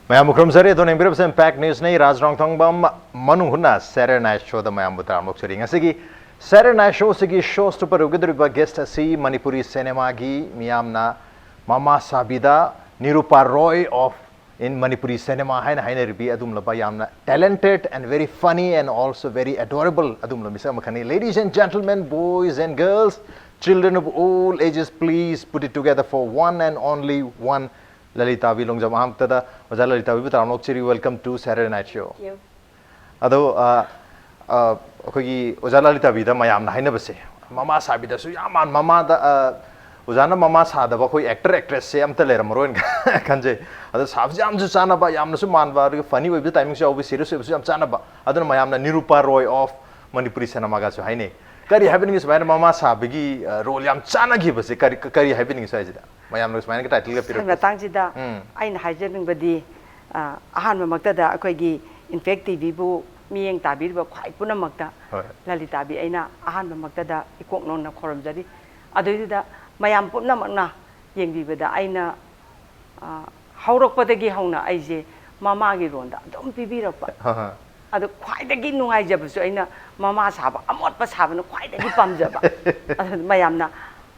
Mayam Mukram Sari, the name of Impact News, Raj Nongthombam, Manung Hutna, Saturday Night Show, the Mayam Butam Luxury. Asigi, Saturday Night Show, Sigi shows to Perugudriba guest see Manipuri cinema gi, Miyamna, Mama Sabida, Nirupa Roy of in Manipuri cinema, Haina Ribi, Adum Labayamna, talented and very funny and also very adorable Adum Lamisamakani. Ladies and gentlemen, boys and girls, children of all ages, please put it together for one and only one. Lalitabi, Longjam Lalitabi, welcome to Saturday Night Show. Thank you. Ado, Lalitabi, the Mayam Nainabase, Mama Sabida, so Yaman, Mama, the Uzana Mama Sada, actress, say, I'm telling Maroon Kanje, others have Jam Sanaba, Yamsuman, funny with the timing show, be serious, Sanaba, other Mayamna, Nirupa Roy of Manipuri Sanamaga, so Haine. Kari happening is when Mama Sabigi, Rolyam Chana give us a curry happening is Mayam was my title. Tangida, I hijacking body, Ahan Magda, Akogi, infective vibu, me and Tabi were quite Punamakta, Lalitabi, Aina, Ahan Magda, Ikon of Koromzadi. Adida, Mayam Punamana, Yang with the Aina Haurok Patagi Hona, Aje, Mamagi Ronda, don't be beat up. Ada quite a gin no I jab so in a Mama Saba, I'm what was having quite a pamjaba. Mayamna,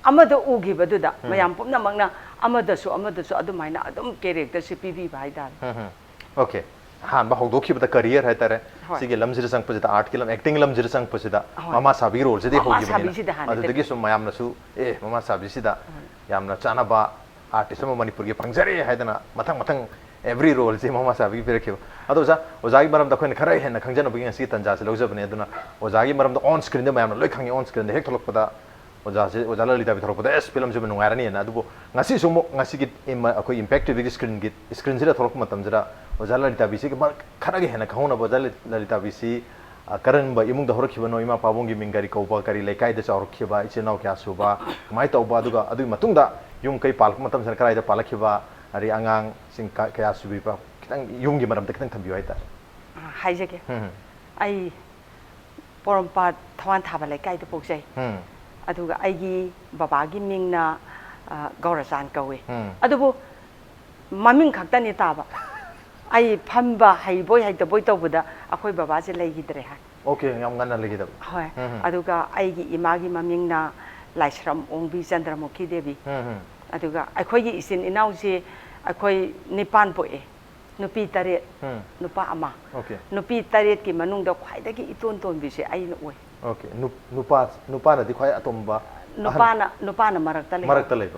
Amada Ugi Baduda, Mayam Pumna Magna, Amada so Adumina, I don't care if the CPV by that. Okay. Han Bahodoki with the career hatter, Sigilum Zirasang Posita, art killam, acting Lam Zirasang Posita, Mama Sabi rolls, the whole the gifts of Mayamna Su, Mama Sabisida, Yamna Chanaba, artist of Manipur, Pangzari, Hadana, Matang. Every role is Mama Sabi very cute. Others was I Maram the Kara and the Kanjan being a seat and Jazz Lozabana, was I Maram the on screen, the man looking on screen, the Hectolopada was a little bit of the S films of Nuarani and Adubo. Nasisumo Nasiki impacted with screen get screens at Torkmatamzera was a little bit Karagi and a Kahona was a little bit current by Imung the Horkibano, Ima Pavongi Mingari Koba, Kari Lekai, the Saukiba, Ichino Kasuba, Maito Baduga, Adu Matunda, Yumkai Palkmatams and Krai the Palakiva. Ari angang sing kaya subi pa kitang yung gimaram ta kitang thambiyo ita haijake ai porompa thawan thaba lai kai ta poksai aduga aigi baba gi mingna gaurasan kawe adubu maming khakta ni taba ai phamba haiboi haita boi tawbuda akhoi baba se lai hidre ha okay yam ngana legi da hoi aduga aigi imagi mamingna laisram ongbi chandramukhi devi aduga akhoi isin inausi akhoi nipan poe nupi taret nupa ama nupi taret ki manung da khwai da ki iton ton bi se ai na oi okay nupa na di khwai atomba nupa na marakta le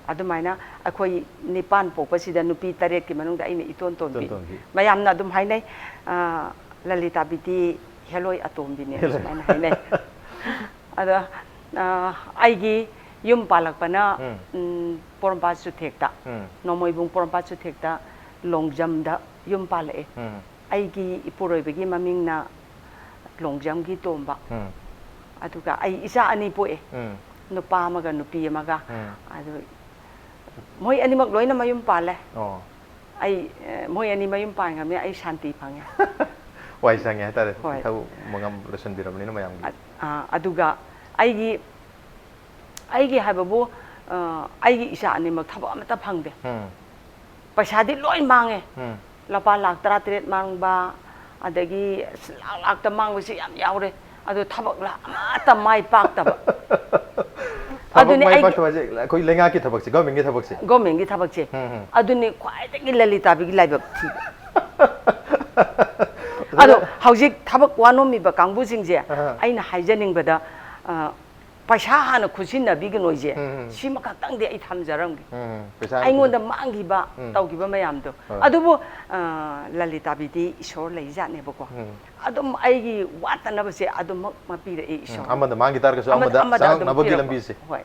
adumaina akhoi nipan pokpa sida nupi taret ki manung da ai na iton ton bi mayam na dum hainai Lalitabi ti heloi atom bi ne sumaina hainai ada aigi Yum Palakpana, Porompa Sutekta, Nomoibung Porompa Sutekta, Longjam da Yum Pale, Aigi Ipurobegi Mamina, Longjam Gitomba, Atuka, I Isa Anipoe, Nupamaga, Nupiamaga, Moy Animal Loina Mayum Pale, I Moy Animayum Panga, I Shanti Panga. Why sang it? How Mongam listen to Mayam? Aduga, Aigi. Aigi hababu aigi isa ani magthaba amata phangde paisa di loi mange lapa lak tara tret mangba adagi lak ta mangba si yam yaure adu thabak la amata mai pak ta aduni ai koi lenga ki thabak si government gi thabak che aduni khwai ta gi Lalitabi gi laibak thi adu haujik thabak wanomi ba kangbu singje aina haijaning bada paisa hana khusina bigi noije sima khaktang de ai thamjaram gi ai ngonda mangi ba tawgi ba mayam do adubu Lalitabi ti isor lei jane bako adum ai gi watana ba se adum mapi re isor amada mangi tar ka so amada sang nabagi lambi se hoi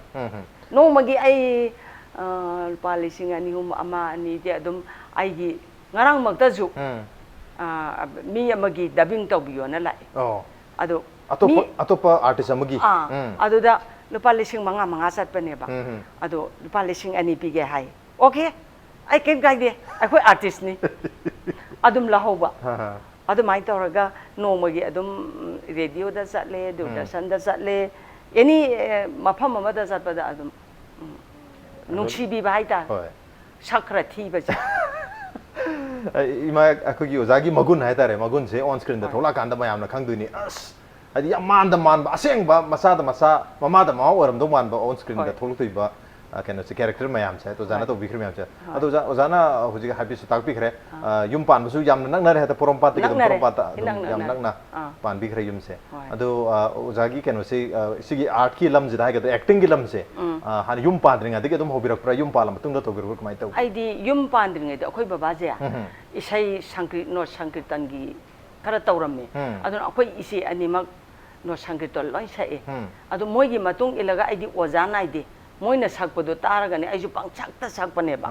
no magi ai palising ani hum ama ani de adum ai gi ngarang magta ju mi amagi dubbing tawbiyo na lai adu Atopa artist amagi. Aduda lupa lising mga satpane ba. Adu lupa lising ani pige hai. Okay, I can guide you. Ako artist ni. Adum laho ba. Adum mai tawraga no magi adum radio da satle, Doordarshan da satle. Any mafam amada satpada adum nungsibi ba hai ta. Sakra thi ba. ima akogi ozagi magun haitare magun se on screen da thola kanda mayam na khangduni as adi yam man ba aseng ba masa da masa mama da ma oram do man ba on screen da tholu tui ba kena se character mayam se to jana to bikhre mayam se ado ozana huji happy su tak bikhre yum pan su yam nak na re ta porom pat ke porom pat yam nak na pan bikhre yum se ado ozagi kena se sigi art ki lam jida ga acting ki lam se han yum pan ringa de dum hobirak pra yum palam tung da to bir kamai taw ai di yum pan ringa de akhoi baba je isai sankrit no sankritan gi kara tawramme aduna akhoi isi animak no sankritol loi sai adu moi gi matung ilaga ai di ozana ai di moina sakpado taraga ne aisu pangchakta sakpane ba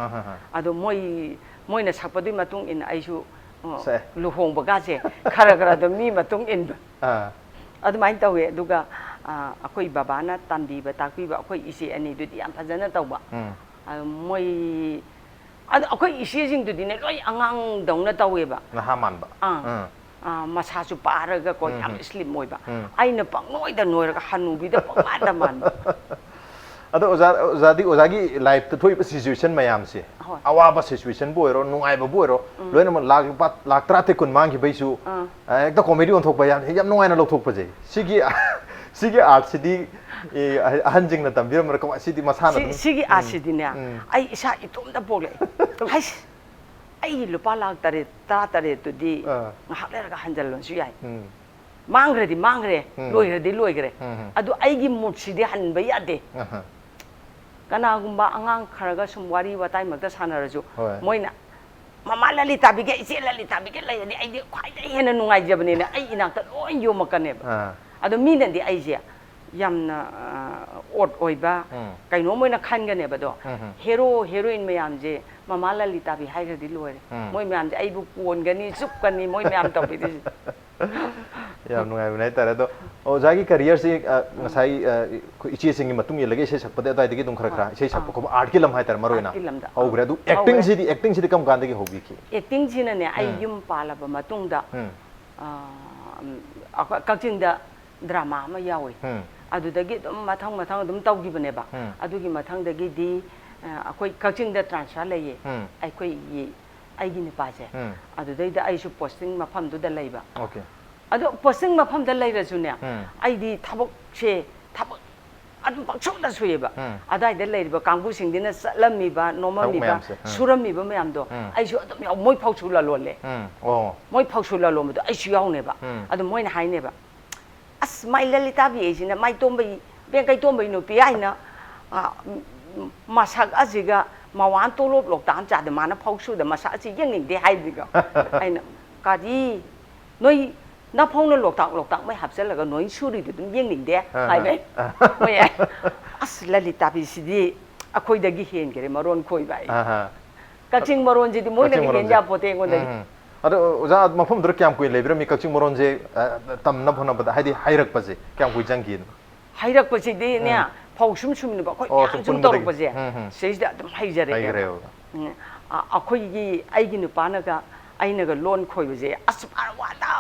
ado moina sakpado matung in aisu luhong baga je khara do mi matung in adu main tawe duga akoi babana tambi ba takpi ba akoi isi ani du yam phajana tawba moi adu akoi isi jing du ne loi angang dong na tawe ba na haman ba masa su paraga ko yam slim moi ba aina pang noi da noiraga hanubi da pang da man ado ozagi life to thoi situation mayam se awa situation boiro nungai ba boiro loina ma lag trate kun mangi baisu ekta comedy on thok ba yam nungai na lok thok pa je sigi art sidi hanjing na tambir mar ko sidi masana sigi art sidi ne ai isa itom da bole hai ai lupa lag tare ta tare to di ngak le ga hanjal lon su yai mangre di mangre loi gre adu ai gi mut sidi han ba yade kana gumba angang kharaga sum wari watai makta sanaraju moina mama Lalitabi ge ise Lalitabi ge lai ni ai di khwai dai hena nungai jabne ne ai inak ta loi yo makane ba ado mi nan di ai je yamna ot oiba kaino moina khan ga ne ba do hero heroine mayam je mama Lalitabi hai ga di loi moi mayam je ai bu pon ga ni sup ga ni moi mayam ta bi di yam nungai bunai tare do ozagi career se ngasai ichi singi matung ye lage se sakpade dai digi dum khara khara se sakpo ko art ki lam hai tar maroi na au gra du acting si kam kan dagi hobi ki acting ji na ne ai yum pala ba matung da kakjing da drama ma yawi adu dagi dum mathang dum tawgi bane ba adu gi mathang dagi di akoi kakjing da transfer laye ai koi yi ai gi ni pa je adu dai da ai su posting mafam du da lai ba okay ado posting mafam da lai ra su ne ai di thabok che thabok adu bakchok da su ye ba adai da lai ba kangbu sing din na salam mi ba normal mi ba suram mi ba mayam do ai su adum yaw moi phau chu la lo le moi phau chu la lo ma do ai su yaw ne ba adu moi na hai ne ba as mai Lalitabi ai sin na mai tom bai ben kai tom bai no pi ai na masak ajiga mawan tolop lok tan cha de mana phau su de masa chi yeng ning de hai diga aina ka di noi na phau na lok tak mai hap se la ga noi su ri de dum yeng ning de hai bai moi as Lalitabi si di akhoi da gi hen gere maron khoi bai kakching maron ji di moi na gi hen ja pote ngon da ado oza mafum dur kyam kui lebra mi kakching maron je tam na phona bada haidi hairak pa je kyam kui jangin hairak pa je de ne phau sum sum ni ba khoi sum tor pa je sei da dum hai jare akhoi gi ai gi nu pa na ga ai na ga lon khoi ba je as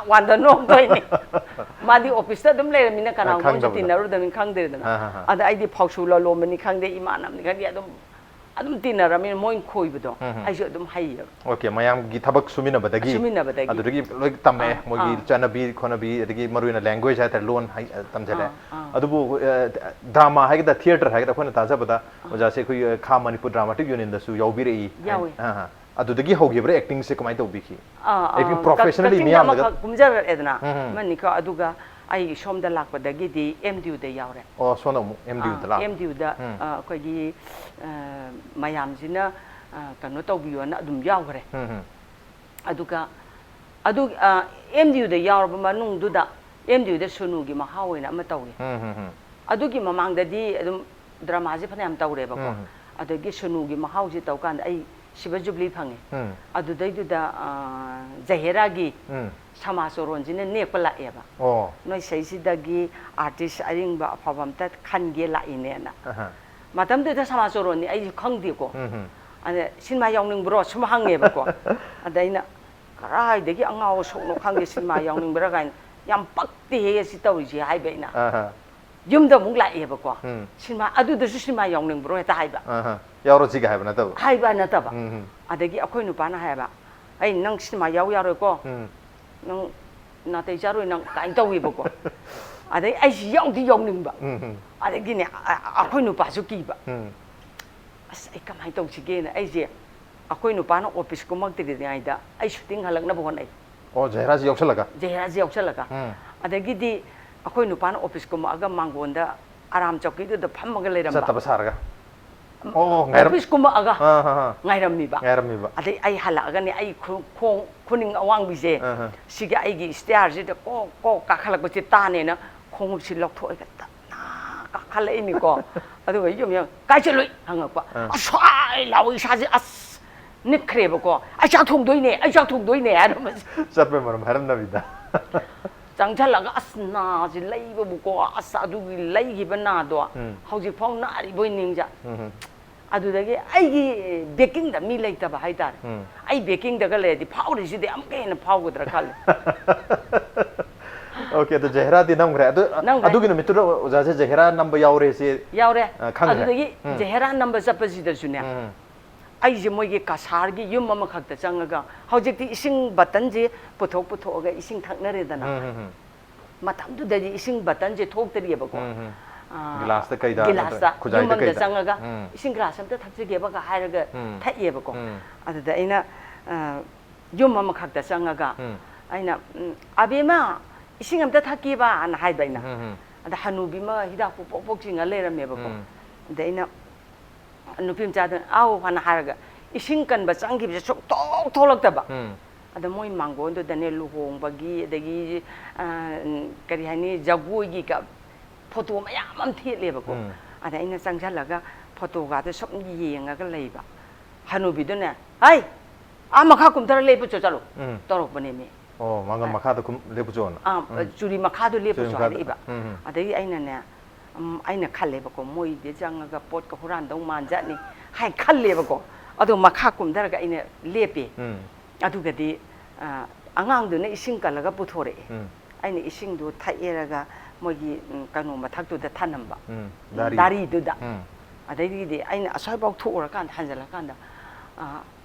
wanda no doi ni ma di office da dum le mi na kana mo ji tin na ru da min khang de da ada ai di phau su la lo mani khang de imanam ni ga di adum tina ramin moin khoi bado ai jo adum hai okay mayam gi thabak sumina badagi adu gi loi tamme mogi chanabi khonabi adigi maruina language ha tar lon hai tamjale adubu drama hai da theater hai da khona taja bada oja se khoi kha Manipur dramatic union da su yawi rei ha adu dagi hogi bre acting se kamai to biki acting professionally miyam da kumjar edna mani ka aduga ai som da lak badagi di MDU da yaure sona MDU da MDU da khoi gi mayam jina kano tawbiyo na adum yaugre aduga MDU da yaurba manung du da MDU da sunu gi mahawe na ma tawri adugi mamang da di adum drama ji phanam tawre ba ko adagi sunu gi mahaw ji taw kan ai shiba jubli phange adu dai du da zahira gi sama soron jina ne pala e ba noi sei si dagi artist aring ba phawam ta khan ge la ine na matam de sama soron ni ai khang di ko ane sinma yaungning bro sum hange ba ko adaina karai degi angaw sok no khang ge sinma yaungning bra gain yam pakti he si taw ji hai be na yum da mung la e ba ko sinma adu de sinma yaungning bro ta hai ba yauro ji ga hai ba na ta hai ba adagi akhoi nu pa na hai ba ai nang sinema yau yaro ko nang na te jaro nang kai to wi ko adai ai si yau di yau ning ba adai gini akoi nu pa su ki ba as ai kamai to si ge na ai je akoi nu pa na office ko mag ti de ai da ai shooting halak na bon ai oh jehra ji yoksalaga adai gidi akoi nu pa na office ko ma aga mangonda aram chokki du da phammaga leiram ba sataba sarga oh office ko ma aga ngairam mi ba ngairam adai ai halaga ni ai khong khuning awang bi je siga ai gi stair je da ko ka khalak ba ti ta ne na khong si lok thoi ka ta na ka khalai ni ko adu ga yum kai che loi hanga kwa asai lawi sa ji as nikre ba ko ai cha thong doi ne adu ma satbe maram haram na vida changchalaga asna ji lei ba bu ko asa du gi lei gi ba na do hauji phau na ri boi ning ja adu da gi ai gi baking da mi lei ta ba hai tar ai baking da ga le di phau ri si de am ke na phau ga khal okay to jehra di nam gra adu gi mitu oja se jehra number yaure se yaure adu da gi jehra number zap ji da sunya ai je moi gi kasar gi yum ma khak ta changaga hojik ti ising batan je puthok ga ising thakna re dana matam du da ji ising batan je thok tari ba ko glass ta kai da khujai ta kai da changaga ising glass am ta thak je ba ga hai ga thai ye ba ko adu da ina yum ma khak ta changaga aina abema ising am ta thaki ba an hai ba ina ada hanubi ma hida ku pok chinga le ram me ba ko da ina nupim chadon au hana haraga ising kan ba changi bi sok tok tholak ta ba ada moi mangon do dane luhong bagi adagi kari hani jagui gi ka photo mayam am the le ba ko ada ina changchalaga photo ga de sok yenga ga lei ba hanubi do ne ai amakha kum tar le bu cho chalo torok bane me oh mangam makha da kum le bu cho na churi makha do le bu cho le ba adagi aina ne aina khalle ba ko moi de jangaga pot ka huran dong man ja ni hai khalle ba ko adu makha kum dar ga ina lepe adu ga di angang du ne ising kalaga puthore aina ising du thaira ga moi gi kanu mathak tu da thanam ba dari du da adai di aina asai bok thu ora kan hanjala kan da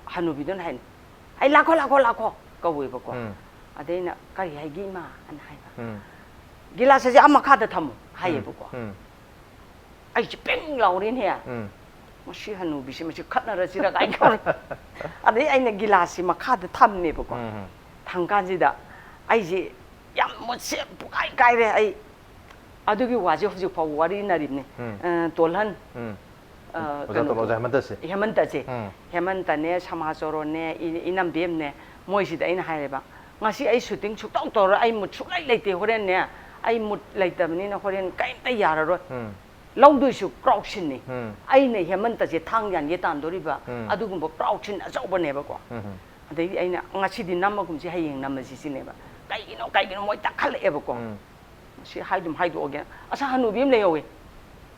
hanubi don hai ai lakho ka we ba ko adai na kari hai gi ma an hai ba gila sa ja amakha da thamu hai ba ko ai chi peng lau rin he ma shi hanu bi shi ma shi khatna ra si ra kai ko adai ai na gila si makha da tham ne ba ko thang kan ji da ai ji yam mo se pu kai re ai adu gi wa ji hu ji pha wari na rim ne tolhan hemanta je hemanta ne samajoro ne inam bem ne moi si da ina hai re ba ngasi ai shooting chuk tong tor ai mut chuk lai lai te horen ne ai mut lai ta ni na horen kai ta ya ro long du su crowd sin ni ai ne hemanta je thang yan ye tan dori ba adu gum bo crowd sin a ba ne ba ko adai ai na ngasi di nam gum si hayeng nam si sin ne ba kai no moi ta khal e ba ko si haidum haidu ogen asa hanu bim le yowe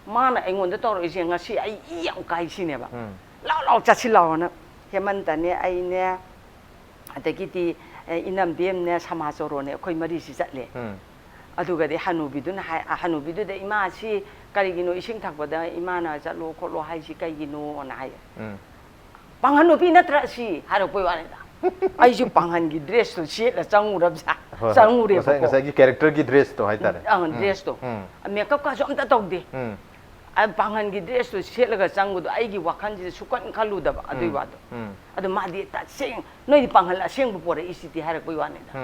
mana ai ngon da tor ise ngasi ai yang kai si ne ba lao cha si lao na hemanta ne ai ne adagi ti inam bem ne samajoro ne khoi mari si chatle aduga de hanubi dun hanubi du de ima si karigino ising thakbada imana chalo kholo hai si kaigino na hai panghanubi natra si haro poi wane da ai ju panghan gi dress to si la changurab sa changure ko sai gi character gi dress to hai tar dress to makeup ka som ta tok de ai panghan gi dress to si la ga changu ai gi wakhan ji sukan khalu da adui wa do adu ma di ta sing noi panghan la sing bu pore isiti haro poi wane da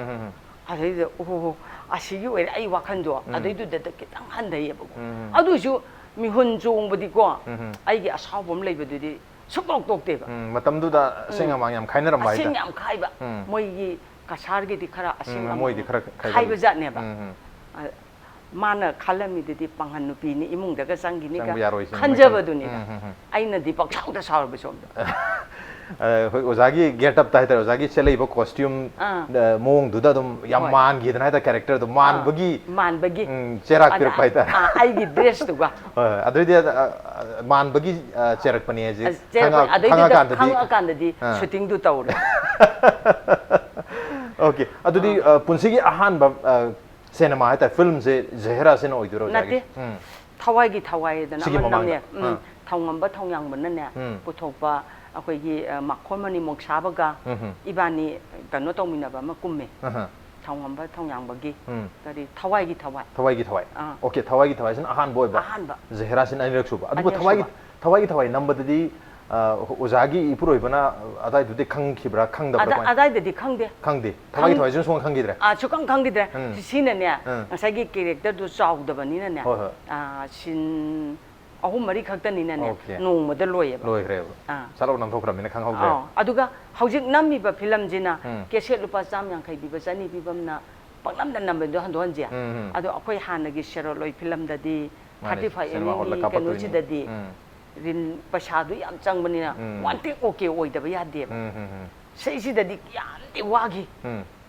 adai oh asigi we ai wakhan jo adai du da kitang han dai ba ko adu ju mi hun jong budi ko ai gi asau bom lei budi di sukok tok te ba matam du da singa mang yam khaina ram bai da sing yam khai ba moi gi kasar gi di khara asing moi di khara khai ba jat ne ba mana khalami di panghan nupi ni imung da ga sang gi ni ka khanja ba du ni ai na di pak chau da sar ba som ozagi get up tai ozagi chelai ba costume mong du da dum yam man gi da character du man bagi cherak pir pai ta ai gi dress tu ga adri dia man bagi cherak pani je khanga kan di shooting du taur okay adudi punsi gi ahan ba cinema ta film se zehra se no iduro jagi thawai gi thawai da na nam ne thongamba thongyang banane puthokpa akoigi makhomani moksabaga ibani kano tongminaba makumme thongamba thongyang bagi kari thawai gi thawai okay thawai gi thawai sin ahan boy ba zehra sin anirak suba adu thawai gi thawai nambadadi Ozagi ipuroi bana adai dudi khang khibra khang da bra adai dadi khangde thawai gi thawai jun song khangidre chukang khangidre sina ne ngasagi character du chaw da bani na ne sin ahum mari khaktani na ne nong mada loye salo nam thokram ne khang haude aduga haujik nammi ba film jina keset lupa cham yang khai bi ba chani bi bamna paklam da nam do handon je adu akoi hanagi sheroloi film dadi 35 mm kanu chi dadi rin pasado yam changbani na one thing okay oi da ba ya de sei si dadi yam ti wagi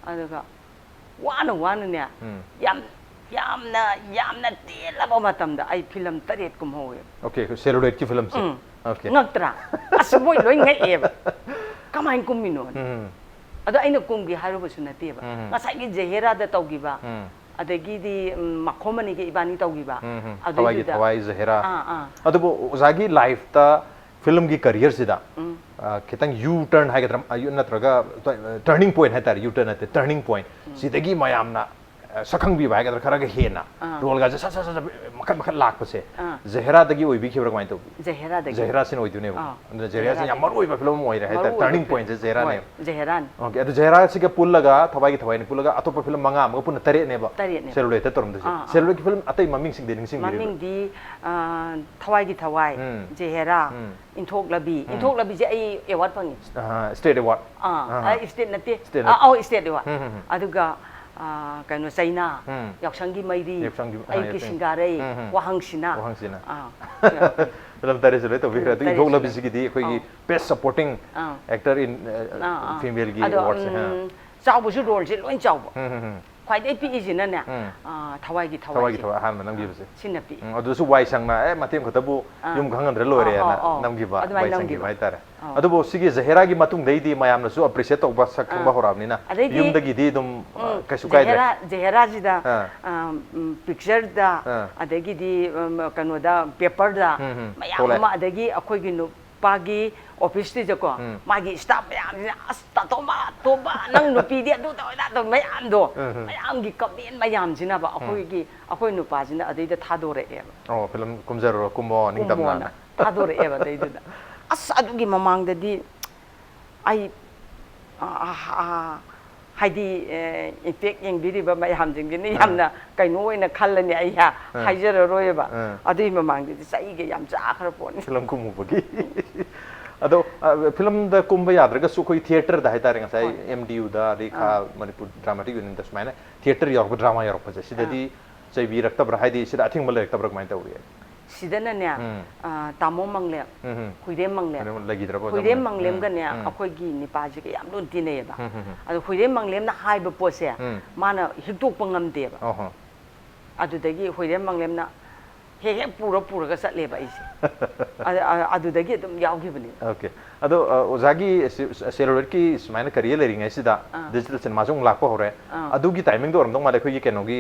aduga wana ne yamna telaba matamda ai film taret kum hoye okay celluloid ki film se okay ngaktra asboy loi ngai eba kamain kum mino ado aina kum gi haru ba sunate ba ngasai gi jehera da tawgiba adagi di makhomani ge ibani tawgiba adagi tawai jehera ado zagi life ta film ki career sida kitang u turn ha gadram ayu natraga turning point ha tar u turn ate turning point sidagi mayamna sakhang bi bai gadra kharaga hena role ga sa makhat lak pase zehra dagi oi bi khibra mai to zehra sin oi dune zehra sin yamar oi ba film oi ra ha turning point zehra ne okay adu zehra si ke pul laga thawai gi thawai ni pul laga atopa film manga ma pun tare ne ba celluloid ta torum de celluloid ki film atai maming sing de ning sing maming di thawai gi thawai zehra inthok labi je ai award pangi state award state nate state award aduga kano China yaksangi mairi ai ki singarai wahangsina film tare se to bihra tu gogla bisigi di koi best supporting actor in female gi awards ha chawbu su role je loin chawbu khwai dei pi ji na ne thawai gi han nang bi bse sinapi adu su wai sang na matem khatabu yum khangan re lore na nam gi ba wai sang gi bai tare adu bo sigi zehera gi matung dei di mayam na su appreciate to ba sak khang ba horab ni na yum da gi di dum kasu kai zehera ji da picture da adagi di kano da paper da mayam ma adagi akhoi gi nu pagi office ti jako magi staff mayam asta to ba nang nu pi dia du to mayam do mayam gi comment mayam jina ba akhoi nu pa jina adai da thadore e film kumzaro kumbo ning dam na thadore e ba dai da as adu gi mamang da di ai haidi impact yang biri ba mayam jing ni yamna kaino oina khallani ai ha haijara roye ba adui mamang di sai ge yam cha khara pon film kumu bagi ado film da kumba yadraga su koi theater da haitare ngasai MDU da rekha Manipur dramatic unit da smaina theater york drama york pa sidadi chai bi rakta bra haidi sida athing mal rakta bra mai ta uri sidana ne tamo mangle huide mangle huide manglem ga ne akoi gi nipa ji ga yam lun ti ne ba ado huide manglem na hai ba po se mana hiktok pangam de ba adu dagi huide manglem na he pura ga sat le ba isi adu dagi dum yaw gi bani okay ado ozagi celluloid ki smaina career le ringai sida digital cinema jong lak pa hore adu gi timing do ramdong male khoi keno gi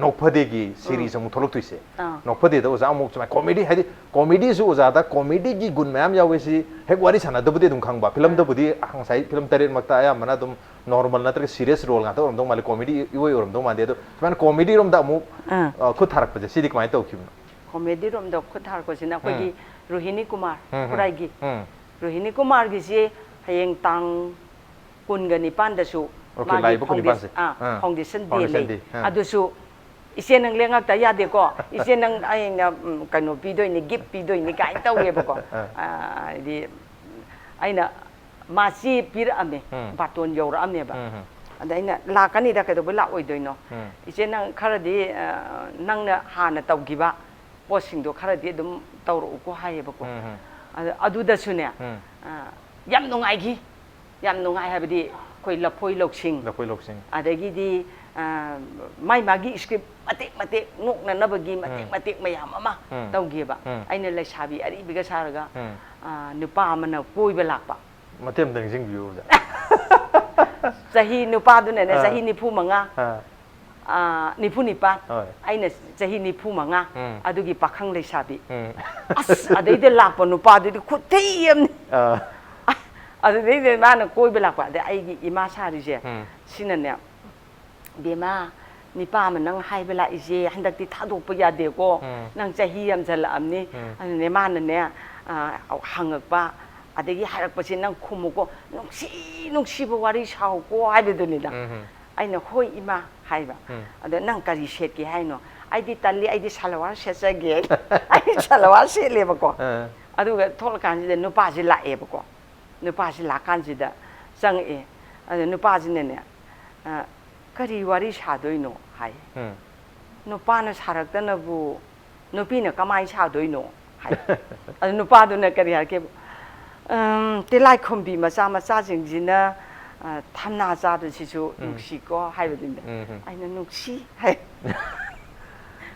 nokphade gi series jong tholok tuise nokphade da oza amuk chma comedy hadi comedy su oza da comedy gi gun mayam yawe si hek wari sana da bude dum khangba film da budi hangsai film taret makta ya mana dum normal na serious role nga to ramdong male comedy iwoi ramdong mande do smaina comedy rom da amuk khud tharak pa sidik mai to khim comedy rom da khud thar ko sina khoi gi Rohini Kumar purai gi Rohini Kumar gi si hayeng tang kun ga nipan da su foundation de le adu su ise nang lengak ta ya de ko ise nang ai na kano pi doi ni gift pi doi ni kai taw ye ba ko di aina ma si pir ame baton yor ame ba ada aina la kani da ka do la oi doi no ise nang khara di nang na ha na taw gi ba posing do khara di dum tawro ko haye ba ko adu da su ne yam nungai gi yam nungai habdi koi lapoi loksing adagi di mai magi script mate ngok na nabagi mate mayam ama tawgi ba aina lai sabi ari biga saraga nupa mana koi ba lakpa matem dang jing view sahi nupa du ne sahi ni phu manga nipu nipa aina jahi nipu manga adugi pakhang leisabi as adai de lakpa nupa de khuthei am adai de mana koi belakpa de aigi ima sari je sinane bema nipa ma nang hai bela ije handak ti thadok ya de ko nang jahi am jala amni ne mana ne hangakpa adagi harak pasi nang khumuko nungsi bo wari sao ko haibeduni da aina hoi ima haiba ada nang kari set ki haino aidi talli aidi salawar sesage ai salawar se leba ko aduga thol kan ji nupa ji la e ko nupa ji la kan ji da sang e ada nupa ji ne kari wari sa doino hai nupa na sarak ta na bu nupi na kamai sa doino hai ada nupa do na kari ha ke tilai khombi macha macha jing jina thamna cha de sisu nuksi ko haibadinda aina nuksi hai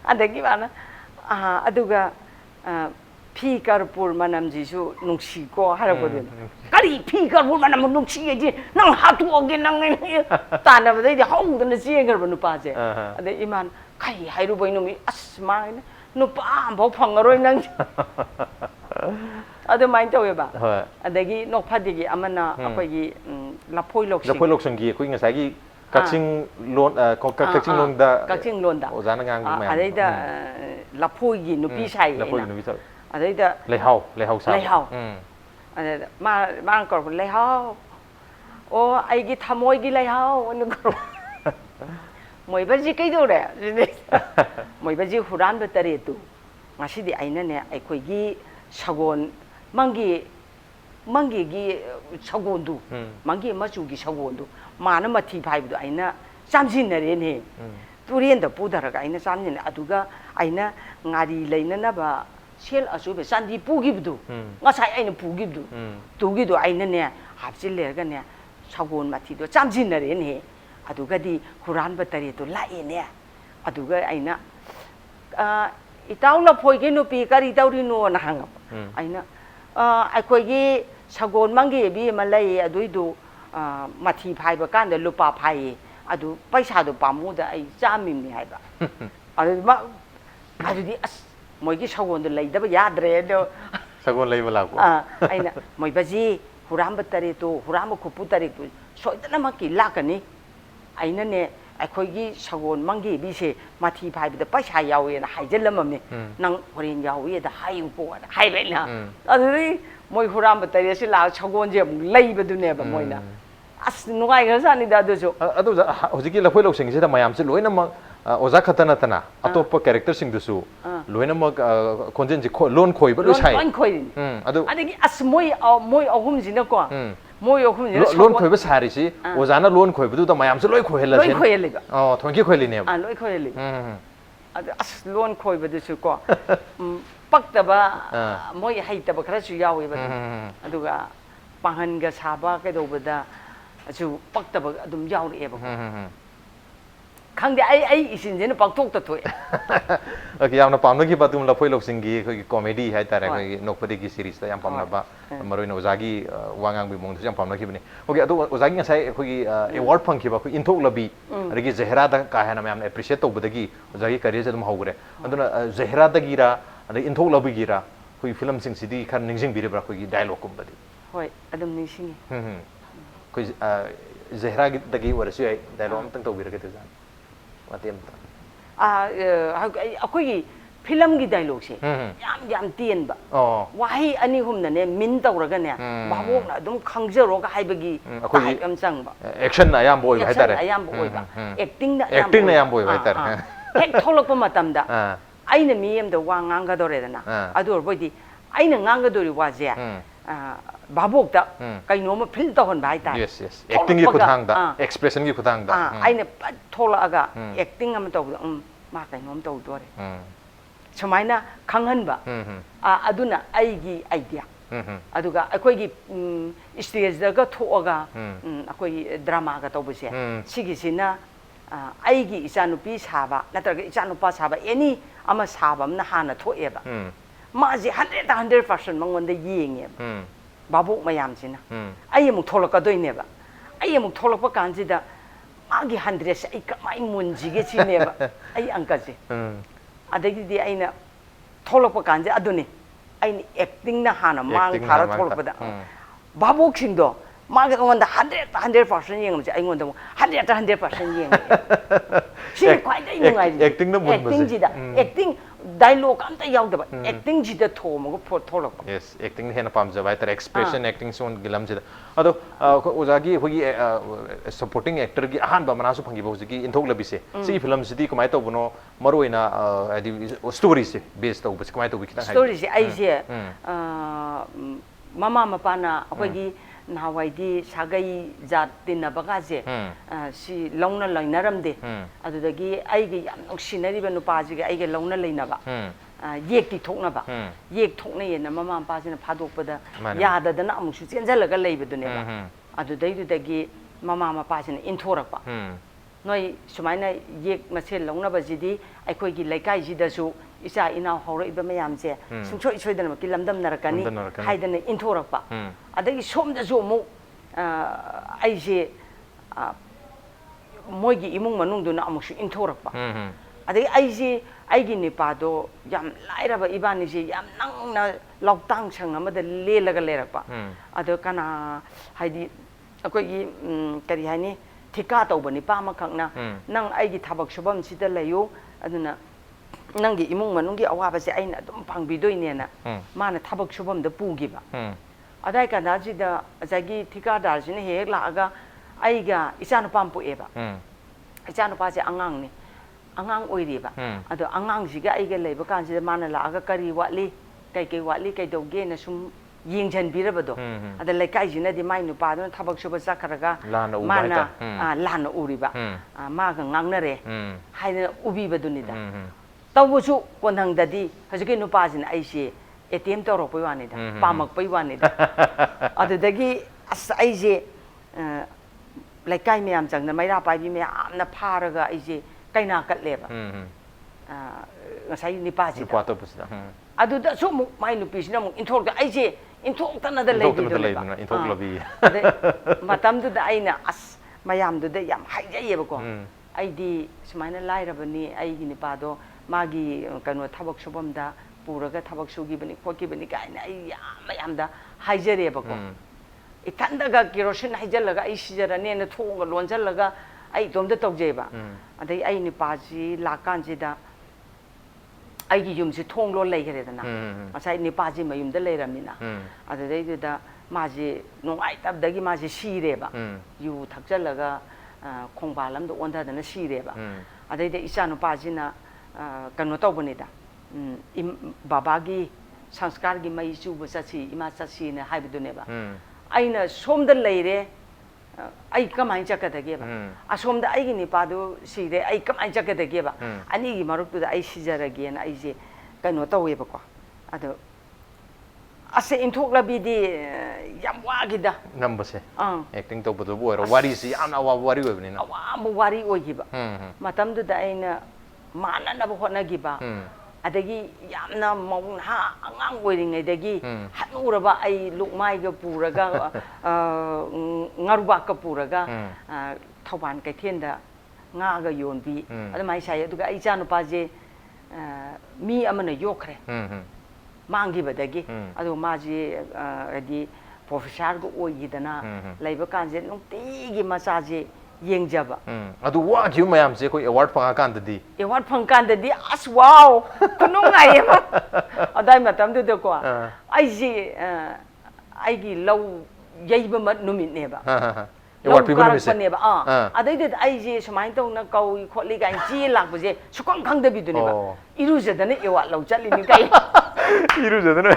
adagi bana aduga phi karpur manam jisu nuksi ko harabodin kari phi karpur manam nuksi ji nang hatu oge nang tana badai de haudana jengar banu pa je ade iman kai hairu boinu mi asma nupa bau phangaroi nang adu main tawe ba adagi nok phadigi amana akhoi lapoi loksing gi khoi ngasai gi kakching lon da ozana ngang ma adai da lapoi gi nupi sai adai da lehau sa adai ma kor lehau o ai gi thamoi gi lehau anu kor moi baji kai do re moi baji huran ba tare tu ngasi di aina ne ai khoi gi sagon mangi gi sagondu mangi machu gi sagondu mana mathi phaibu aina samjin na re ne turien da pudara ga aina samjin aduga aina ngari leina na ba sel asu be sandi pugi bdu ngasai aina pugi bdu tugi do aina ne hapsil le ga ne sagon mathi do samjin na re ne aduga di huran ba tare to lai ne aduga aina itaw la phoi ge no pi kari tawri no na hangap aina akhoi gi sagon mangi bi malai aduidu mathi phai ba kan da lupa phai adu paisa do pamu da ai chamim ni haiba adu ma adu di as moi gi sagon do lai da ba yadre do sagon lai bala ko aina moi baji huram ba tare to huram ko pu tare to soidana ma ki lakani aina ne akhoi gi sagon mangi bi se mathi phai bi da paisa yawe na haijelamam nang horin yawe da hayu po da hai le na adu moi huram ba tare si la sagon je lai ba du ne ba moi na as nugai ga sani da do so adu hojiki la phoi lok sing se da mayam se loina ma oza khatana tana atopa character sing du su loina ma konjen ji lon khoi ba lo sai lon khoi adu adagi as moi ahum ji na ko moi ahum ji lon khoi ba sari si ozana lon khoi ba du da mayam se loi khoi hela se loi khoi hela oh thonki khoi li ne loi khoi heli adu as lon khoi ba du su ko paktaba moi haitaba khara su yawi ba aduga pahan ga saba ka do bada asu paktaba adum yauri e ba khangde ai isin je na paktok ta thoi okay yamna pamna ki batum la phoi lok singi khoi comedy hai tare khoi nokpadi ki series ta yam pamna ba maroi no ozagi wangang bi mong yam pamna ki bani okay adu ozagi ngasai khoi award phang ki ba khoi inthok labi rigi zehra da ka hana yam appreciate to budagi ozagi career je dum hogre aduna zehra da gira ada inthok labi gira khoi film sing sidi khan ningsing bire bra khoi dialogue kum badi hoi adum ningsing khoi zehra da gi warasu ai dialogue am tang to bire ke te jan matem akhoi film gi dialogue se yam tien ba wahi ani humna ne min tawraga ne babok na dum khangjaro ga haibagi akhoi am chang ba action na yam boy hai tare ayam boy ba acting na yam boy hai tare hek tholok pa matam da aina mi em da wa ngang ga dore da na adur boy di aina ngang ga dori wa je babok da kaino ma fil ta hon bai ta yes acting gi kuthang da expression gi kuthang da aina thola aga acting am to ma kaino am to dore chamaina khanghan ba aduna ai gi idea aduga akoi gi stage da ga thoga akoi drama ga to buse sigi sina ai gi ichanupi saba natraga ichanupa saba any ama saba na hana thoeba ma ji 100% mangon da yenge babuk mayam sina ai mu tholaka doine ba ai mu tholakpa kanji da ma ꯃꯥꯒꯤ 100ꯁꯦ ꯑꯩ ꯀꯃꯥꯏ ꯃꯨꯟꯁꯤꯒꯦ ꯁꯤꯅꯦꯕ ꯑꯩ ꯑꯪꯀꯁꯦ ꯑꯗꯒꯤꯗꯤ ꯑꯩꯅ ꯊꯣꯛꯂꯛꯄ ꯀꯥꯟꯁꯦ ꯑꯗꯨꯅꯤ ꯑꯩꯅ ꯑꯦꯛꯇꯤꯡꯅ ꯍꯥꯟꯅ ꯃꯥꯡ ꯊꯥꯔ ꯊꯣꯛꯂꯛꯄꯗ ꯚꯥꯕꯣꯛꯁꯤꯡꯗꯣ ꯃꯥꯒꯤ ꯑꯩꯉꯣꯟꯗ 100% ꯌꯦꯡꯕꯁꯦ ꯑꯩꯉꯣꯟꯗ 100% ꯌꯦꯡꯉꯦ ꯁꯤꯅꯤ ꯈ꯭ꯋꯥꯏꯗꯒꯤ ꯅꯨꯡꯉꯥꯏꯔꯤꯁꯦ ꯑꯦꯛꯇꯤꯡꯁꯤꯗ ꯑꯦꯛꯇꯤꯡ ꯗꯥꯏꯂꯣꯛ ꯑꯝꯇ ꯌꯥꯎꯗꯕ ꯑꯦꯛꯇꯤꯡꯁꯤꯗ ꯊꯣꯝꯃꯒ ꯊꯣꯛꯂꯛꯄ ꯌꯦꯁ ꯑꯦꯛꯇꯤꯡ ꯍꯦꯟꯅ ꯄꯥꯝꯖꯕ ꯍꯥꯏꯇꯥꯔꯦ ꯑꯦꯛꯁꯄ꯭ꯔꯦꯁꯟ ꯑꯦꯛꯇꯤꯡ ꯁꯣꯟꯒꯤ ꯂꯝꯁꯤꯗ ꯑꯗꯣ ꯑꯣꯖꯥꯒꯤ ꯑꯩꯈꯣꯏꯒꯤ ꯁꯄꯣꯔꯇꯤꯡ ꯑꯦꯛꯇꯔꯒꯤ ꯑꯍꯥꯟꯕ ꯃꯅꯥꯁꯨ ꯐꯪꯈꯤꯕ ꯍꯧꯖꯤꯛꯀꯤ ꯏꯟꯊꯣꯛꯂꯕꯤꯁꯦ ꯁꯤꯒꯤ ꯐꯤꯂꯝꯁꯤꯗꯤ ꯀꯃꯥꯏꯅ ꯇꯧꯕꯅꯣ ꯃꯔꯨꯑꯣꯏꯅ ꯍꯥꯏꯗꯤ ꯁ꯭ꯇꯣꯔꯤꯁꯦ ꯕꯦꯁ ꯇꯧꯕꯁꯦ ꯀꯃꯥꯏꯅ ꯇꯧꯕꯤ ꯈꯤꯇꯪ ꯍꯥꯏꯕꯤꯌꯨ ꯁ꯭ꯇꯣꯔꯤꯁꯦ ꯑꯩꯁꯦ ꯃꯃꯥ ꯃꯄꯥꯅ ꯑꯩꯈꯣꯏꯒꯤ ꯅꯍꯥꯟꯋꯥꯏꯗꯤ ꯁꯥꯒꯩ ꯖꯥꯠ ꯇꯤꯟꯅꯕꯒꯥꯁꯦ ꯁꯤ ꯂꯧꯅ ꯂꯩꯅꯔꯝꯗꯦ ꯑꯗꯨꯗꯒꯤ ꯑꯩꯒ ꯌꯥꯝ ꯅꯨꯡꯁꯤꯅꯔꯤꯕ ꯅꯨꯄꯥꯁꯤꯒ ꯑꯩꯒ ꯂꯧꯅ ꯂꯩꯅꯕ ꯌꯦꯛꯇꯤ ꯊꯣꯛꯅꯕ ꯌꯦꯛ ꯊꯣꯛꯅꯩꯌꯦꯅ ꯃꯃꯥ ꯃꯄꯥꯁꯤꯅ ꯐꯥꯗꯣꯛꯄꯗ ꯌꯥꯗꯗꯅ ꯑꯃꯨꯛꯁꯨ ꯆꯦꯟꯁꯤꯜꯂꯒ ꯂꯩꯕꯗꯨꯅꯦꯕ ꯑꯗꯨꯗꯩꯗꯨꯗꯒꯤ ꯃꯃꯥ ꯃꯄꯥꯁꯤꯅ ꯏꯟꯊꯣꯔꯛꯄ ꯅꯣꯏ ꯁꯨꯃꯥꯏꯅ ꯌꯦꯛ ꯃꯁꯦꯜ ꯂꯧꯅꯕꯁꯤꯗꯤ ꯑꯩꯈꯣꯏꯒꯤ ꯂꯩꯀꯥꯏꯁꯤꯗꯁꯨ ꯏꯆꯥ ꯏꯅꯥꯎ ꯍꯧꯔꯛꯏꯕ ꯃꯌꯥꯝꯁꯦ ꯁꯨꯡꯁꯣꯏ ꯁꯣꯏꯗꯅꯃꯛꯀꯤ ꯂꯝꯗꯝꯅꯔꯛꯀꯅꯤ ꯍꯥꯏꯗꯅ ꯏꯟꯊꯣꯔꯛꯄ ꯑꯗꯒꯤ ꯁꯣꯝꯗꯁꯨ ꯑꯃꯨꯛ ꯑꯩꯁꯦ ꯃꯣꯏꯒꯤ ꯏꯃꯨꯡ ꯃꯅꯨꯡꯗꯨꯅ ꯑꯃꯨꯛꯁꯨ ꯏꯟꯊꯣꯔꯛꯄ ꯑꯗꯒꯤ ꯑꯩꯁꯦ ꯑꯩꯒꯤ ꯅꯤꯄꯥꯗꯣ ꯌꯥꯝ ꯂꯥꯏꯔꯕ ꯏꯕꯥꯅꯤꯁꯦ ꯌꯥꯝ ꯅꯪꯅ ꯂꯧꯇꯥꯡ ꯁꯪ ꯑꯃꯗ ꯂꯦꯜꯂꯒ ꯂꯩꯔꯛꯄ ꯑꯗꯣ ꯀꯅꯥ ꯍꯥꯏꯗꯤ ꯑꯩꯈꯣꯏꯒꯤ ꯀꯔꯤ ꯍꯥꯏꯅꯤ ꯊꯤꯀꯥ ꯇꯧꯕ ꯅꯤꯄꯥ ꯑꯃꯈꯛꯅ ꯅꯪ ꯑꯩꯒꯤ ꯊꯕꯛ ꯁꯨꯐꯝꯁꯤꯗ ꯂꯩꯌꯨ ꯑꯗꯨꯅ ꯅꯪꯒꯤ ꯏꯃꯨꯡ ꯃꯅꯨꯡꯒꯤ ꯑꯋꯥꯕꯁꯦ ꯑꯩꯅ ꯑꯗꯨꯝ ꯄꯥꯡꯕꯤꯗꯣꯏꯅꯦꯅ ꯃꯥꯅ ꯊꯕꯛ ꯁꯨꯐꯝꯗ ꯄꯨꯈꯤꯕ ꯑꯗꯥꯏ ꯀꯥꯟꯗꯁꯤꯗ ꯉꯁꯥꯏꯒꯤ ꯊꯤꯀꯥꯗꯥꯔꯁꯤꯅ ꯍꯦꯛ ꯂꯥꯛꯑꯒ ꯑꯩꯒ ꯏꯆꯥꯅꯨꯄꯥ ꯑꯃ ꯄꯣꯛꯑꯦꯕ ꯏꯆꯥꯅꯨꯄꯥꯁꯦ ꯑꯉꯥꯡꯅꯤ ꯑꯉꯥꯡ ꯑꯣꯏꯔꯤꯕ ꯑꯗꯣ ꯑꯉꯥꯡꯁꯤꯒ ꯑꯩꯒ ꯂꯩꯕ ꯀꯥꯟꯁꯤꯗ ꯃꯥꯅ ꯂꯥꯛꯑꯒ ꯀꯔꯤ ꯋꯥꯠꯂꯤ ꯀꯩ ꯋꯥꯠꯂꯤ ꯀꯩꯗꯧꯒꯦꯅ ꯁꯨꯝ ꯌꯦꯡꯁꯤꯟꯕꯤꯔꯕꯗꯣ ꯑꯗ ꯂꯩꯀꯥꯏꯁꯤꯅꯗꯤ ꯃꯥꯏ ꯅꯨꯄꯥꯗꯨꯅ ꯊꯕꯛ ꯁꯨꯕ ꯆꯠꯈ꯭ꯔꯒ ꯃꯥꯅ ꯂꯥꯟꯅ ꯎꯔꯤꯕ ꯃꯥꯒ ꯉꯥꯡꯅꯔꯦ ꯍꯥꯏꯗꯅ ꯎꯕꯤꯕꯗꯨꯅꯤꯗ ꯇꯧꯕꯁꯨ ꯀꯣꯟꯊꯪꯗꯗꯤ ꯍꯧꯖꯤꯛꯀꯤ ꯅꯨꯄꯥꯁꯤꯅ ꯑꯩꯁꯦ ꯑꯦꯇꯦꯝ ꯇꯧꯔꯛꯄꯩ ꯋꯥꯅꯤꯗ ꯄꯥꯝꯃꯛꯄꯩ ꯋꯥꯅꯤꯗ ꯑꯗꯨꯗꯒꯤ ꯑꯁ ꯑꯩꯁꯦ ꯂꯩꯀꯥꯏ ꯃꯌꯥꯝ ꯆꯪꯗ ꯃꯩꯔꯥ ꯄꯥꯏꯕꯤ ꯃꯌꯥꯝꯅ ꯐꯥꯔꯒ ꯑꯩꯁꯦ ꯀꯩꯅꯥ ꯀꯠꯂꯦꯕ ꯉꯁꯥꯏ ꯅꯤꯄꯥꯁꯤꯗ ꯑꯗꯨꯗꯁꯨ ꯑꯃꯨꯛ ꯃꯥꯏ ꯅꯨꯄꯤꯁꯤꯅ ꯑꯃꯨꯛ ꯏꯟꯊꯣꯛꯇ ꯑꯩꯁꯦ ꯏꯟꯊꯣꯛꯇꯅꯗ ꯂꯩꯕꯤꯗꯨꯅꯦꯕ ꯃꯇꯝꯗꯨꯗ ꯑꯩꯅ ꯑꯁ ꯃꯌꯥꯝꯗꯨꯗ ꯌꯥꯝ ꯍꯥꯏꯖꯩꯌꯦꯕꯀꯣ ꯑꯩꯗꯤ ꯁꯨꯃꯥꯏꯅ ꯂꯥꯏꯔꯕꯅꯤ ꯑꯩꯒꯤ ꯅꯤꯄꯥꯗꯣ ꯃꯥꯒꯤ ꯀꯩꯅꯣ ꯊꯕꯛ ꯁꯨꯐꯝꯗ ꯄꯨꯔꯒ ꯊꯕꯛ ꯁꯨꯈꯤꯕꯅꯤ ꯈꯣꯠꯈꯤꯕꯅꯤ ꯀꯥꯏꯅ ꯑꯩ ꯃꯌꯥꯝꯗ ꯍꯥꯏꯖꯔꯦꯕꯀꯣ ꯏꯊꯟꯗꯒ ꯀꯦꯔꯣꯁꯤꯟ ꯍꯩꯖꯤꯜꯂꯒ ꯑꯩ ꯁꯤꯖꯔꯅꯦꯅ ꯊꯣꯡꯒ ꯂꯣꯟꯁꯤꯜꯂꯒ ꯑꯩ ꯏꯇꯣꯝꯇ ꯇꯧꯖꯩꯕ ꯑꯗꯩ ꯑꯩ ꯅꯤꯄꯥꯁꯤ ꯂꯥꯛꯀꯥꯟꯁꯤꯗ ꯑꯩꯒꯤ ꯌꯨꯝꯁꯤ ꯊꯣꯡ ꯂꯣꯟ ꯂꯩꯈ꯭ꯔꯦꯗꯅ ꯉꯁꯥꯏ ꯅꯤꯄꯥꯁꯤ ꯃꯌꯨꯝꯗ ꯂꯩꯔꯝꯃꯤꯅ ꯑꯗꯨꯗꯩꯗꯨꯗ ꯃꯥꯁꯤ ꯅꯨꯡꯉꯥꯏꯇꯕꯗꯒꯤ ꯃꯥꯁꯤ ꯁꯤꯔꯦꯕ ꯌꯨ ꯊꯛꯆꯜꯂꯒ ꯈꯣꯡꯕꯥꯜ ꯑꯃꯗ ꯑꯣꯟꯊꯗꯅ ꯁꯤꯔꯦꯕ ꯑꯗꯩꯗ ꯏꯆꯥ ꯅꯨꯄꯥꯁꯤꯅ ꯀꯩꯅꯣ ꯇꯧꯕꯅꯤꯗ ꯕꯕꯥꯒꯤ ꯁꯪꯁꯀꯥꯔꯒꯤ ꯃꯩ ꯆꯨꯕ ꯆꯠꯁꯤ ꯏꯃꯥ ꯆꯠꯁꯤꯅ ꯍꯥꯏꯕꯗꯨꯅꯦꯕ ꯑꯩꯅ ꯁꯣꯝꯗ ꯂꯩꯔꯦ ꯑꯩ ꯀꯃꯥꯏꯅ ꯆꯠꯀꯗꯒꯦꯕ ꯑꯁꯣꯝꯗ ꯑꯩꯒꯤ ꯅꯤꯄꯥꯗꯨ ꯁꯤꯔꯦ ꯑꯩ ꯀꯃꯥꯏꯅ ꯆꯠꯀꯗꯒꯦꯕ ꯑꯅꯤꯒꯤ ꯃꯔꯛꯇꯨꯗ ꯑꯩ ꯁꯤꯖꯔꯒꯦꯅ ꯑꯩꯁꯦ ꯀꯩꯅꯣ ꯇꯧꯋꯦꯕꯀꯣ ꯑꯗꯣ ꯑꯁ ꯏꯟꯊꯣꯛꯂꯕꯤꯗꯤ ꯌꯥꯝ ꯋꯥꯈꯤꯗ ꯅꯝꯕꯁꯦ ꯑꯦꯛꯇꯤꯡ ꯇꯧꯕꯗꯨꯕꯨ ꯑꯣꯏꯔꯣ ꯋꯥꯔꯤꯁꯤ ꯌꯥꯝꯅ ꯑꯋꯥꯕ ꯋꯥꯔꯤ ꯑꯣꯏꯕꯅꯤꯅ ꯑꯋꯥꯕ ꯋꯥꯔꯤ ꯑꯣꯏꯈꯤꯕ ꯃꯇꯝꯗꯨꯗ ꯑꯩꯅ ꯃꯥꯟꯅꯅꯕ ꯍꯣꯠꯅꯈꯤꯕ ꯑꯗꯒꯤ ꯌꯥꯝꯅ ꯃꯧ ꯅꯍꯥ ꯑꯉꯥꯡ ꯑꯣꯏꯔꯤꯉꯩꯗꯒꯤ ꯍꯟꯅꯨꯔꯕ ꯑꯩ ꯂꯨꯛꯃꯥꯏꯒ ꯄꯨꯔꯒ ꯉꯥꯔꯨꯕꯥꯛꯀ ꯄꯨꯔꯒ ꯊꯧꯕꯥꯜ ꯀꯩꯊꯦꯜꯗ ꯉꯥꯒ ꯌꯣꯟꯕꯤ ꯑꯗꯨꯃꯥꯏꯅ ꯁꯥꯏ ꯑꯗꯨꯒ ꯑꯩ ꯏꯆꯥ ꯅꯨꯄꯥꯁꯦ ꯃꯤ ꯑꯃꯅ ꯌꯣꯛꯈ꯭ꯔꯦ ꯃꯥꯡꯈꯤꯕꯗꯒꯤ ꯑꯗꯨ ꯃꯥꯁꯤ ꯍꯥꯏꯗꯤ ꯄ꯭ꯔꯣꯐꯦꯁꯥꯔꯒ ꯑꯣꯏꯈꯤꯗꯅ ꯂꯩꯕ ꯀꯥꯟꯁꯦ ꯅꯨꯡꯇꯤꯒꯤ ꯃꯆꯥꯁꯦ ꯌꯦꯡꯖꯕ ꯑꯗꯨ ꯋꯥꯈꯤꯕ ꯃꯌꯥꯝꯁꯦ ꯑꯩꯈꯣꯏ ꯑꯦꯋꯥꯔꯗ ꯐꯪꯉꯀꯥꯟꯗꯗꯤ ꯐꯪꯀꯥꯟꯗꯗꯤ ꯑꯁ ꯋꯥꯎ ꯈꯨꯅꯨꯡꯉꯥꯏ ꯑꯃ ꯑꯗꯥꯏ ꯃꯇꯝꯗꯨꯗꯀꯣ ꯑꯩꯁꯦ ꯑꯩꯒꯤ ꯂꯧ ꯌꯩꯕ ꯅꯨꯃꯤꯠꯅꯦꯕ ꯂꯧ ꯀꯥꯔꯛꯄꯅꯦꯕ ꯑꯗꯩꯗꯨꯗ ꯑꯩꯁꯦ ꯁꯨꯃꯥꯏꯅ ꯇꯧꯅ ꯀꯧꯏ ꯈꯣꯠꯂꯤ ꯀꯥꯏꯅ ꯆꯦ ꯂꯥꯛꯄꯁꯦ ꯁꯨꯈꯪ ꯈꯪꯗꯕꯤꯗꯨꯅꯦꯕ ꯏꯔꯨꯖꯗꯅ ꯑꯦꯋꯥꯔꯗ ꯂꯧ ꯆꯠꯂꯤꯅꯤ ꯀꯩ 이루잖아요.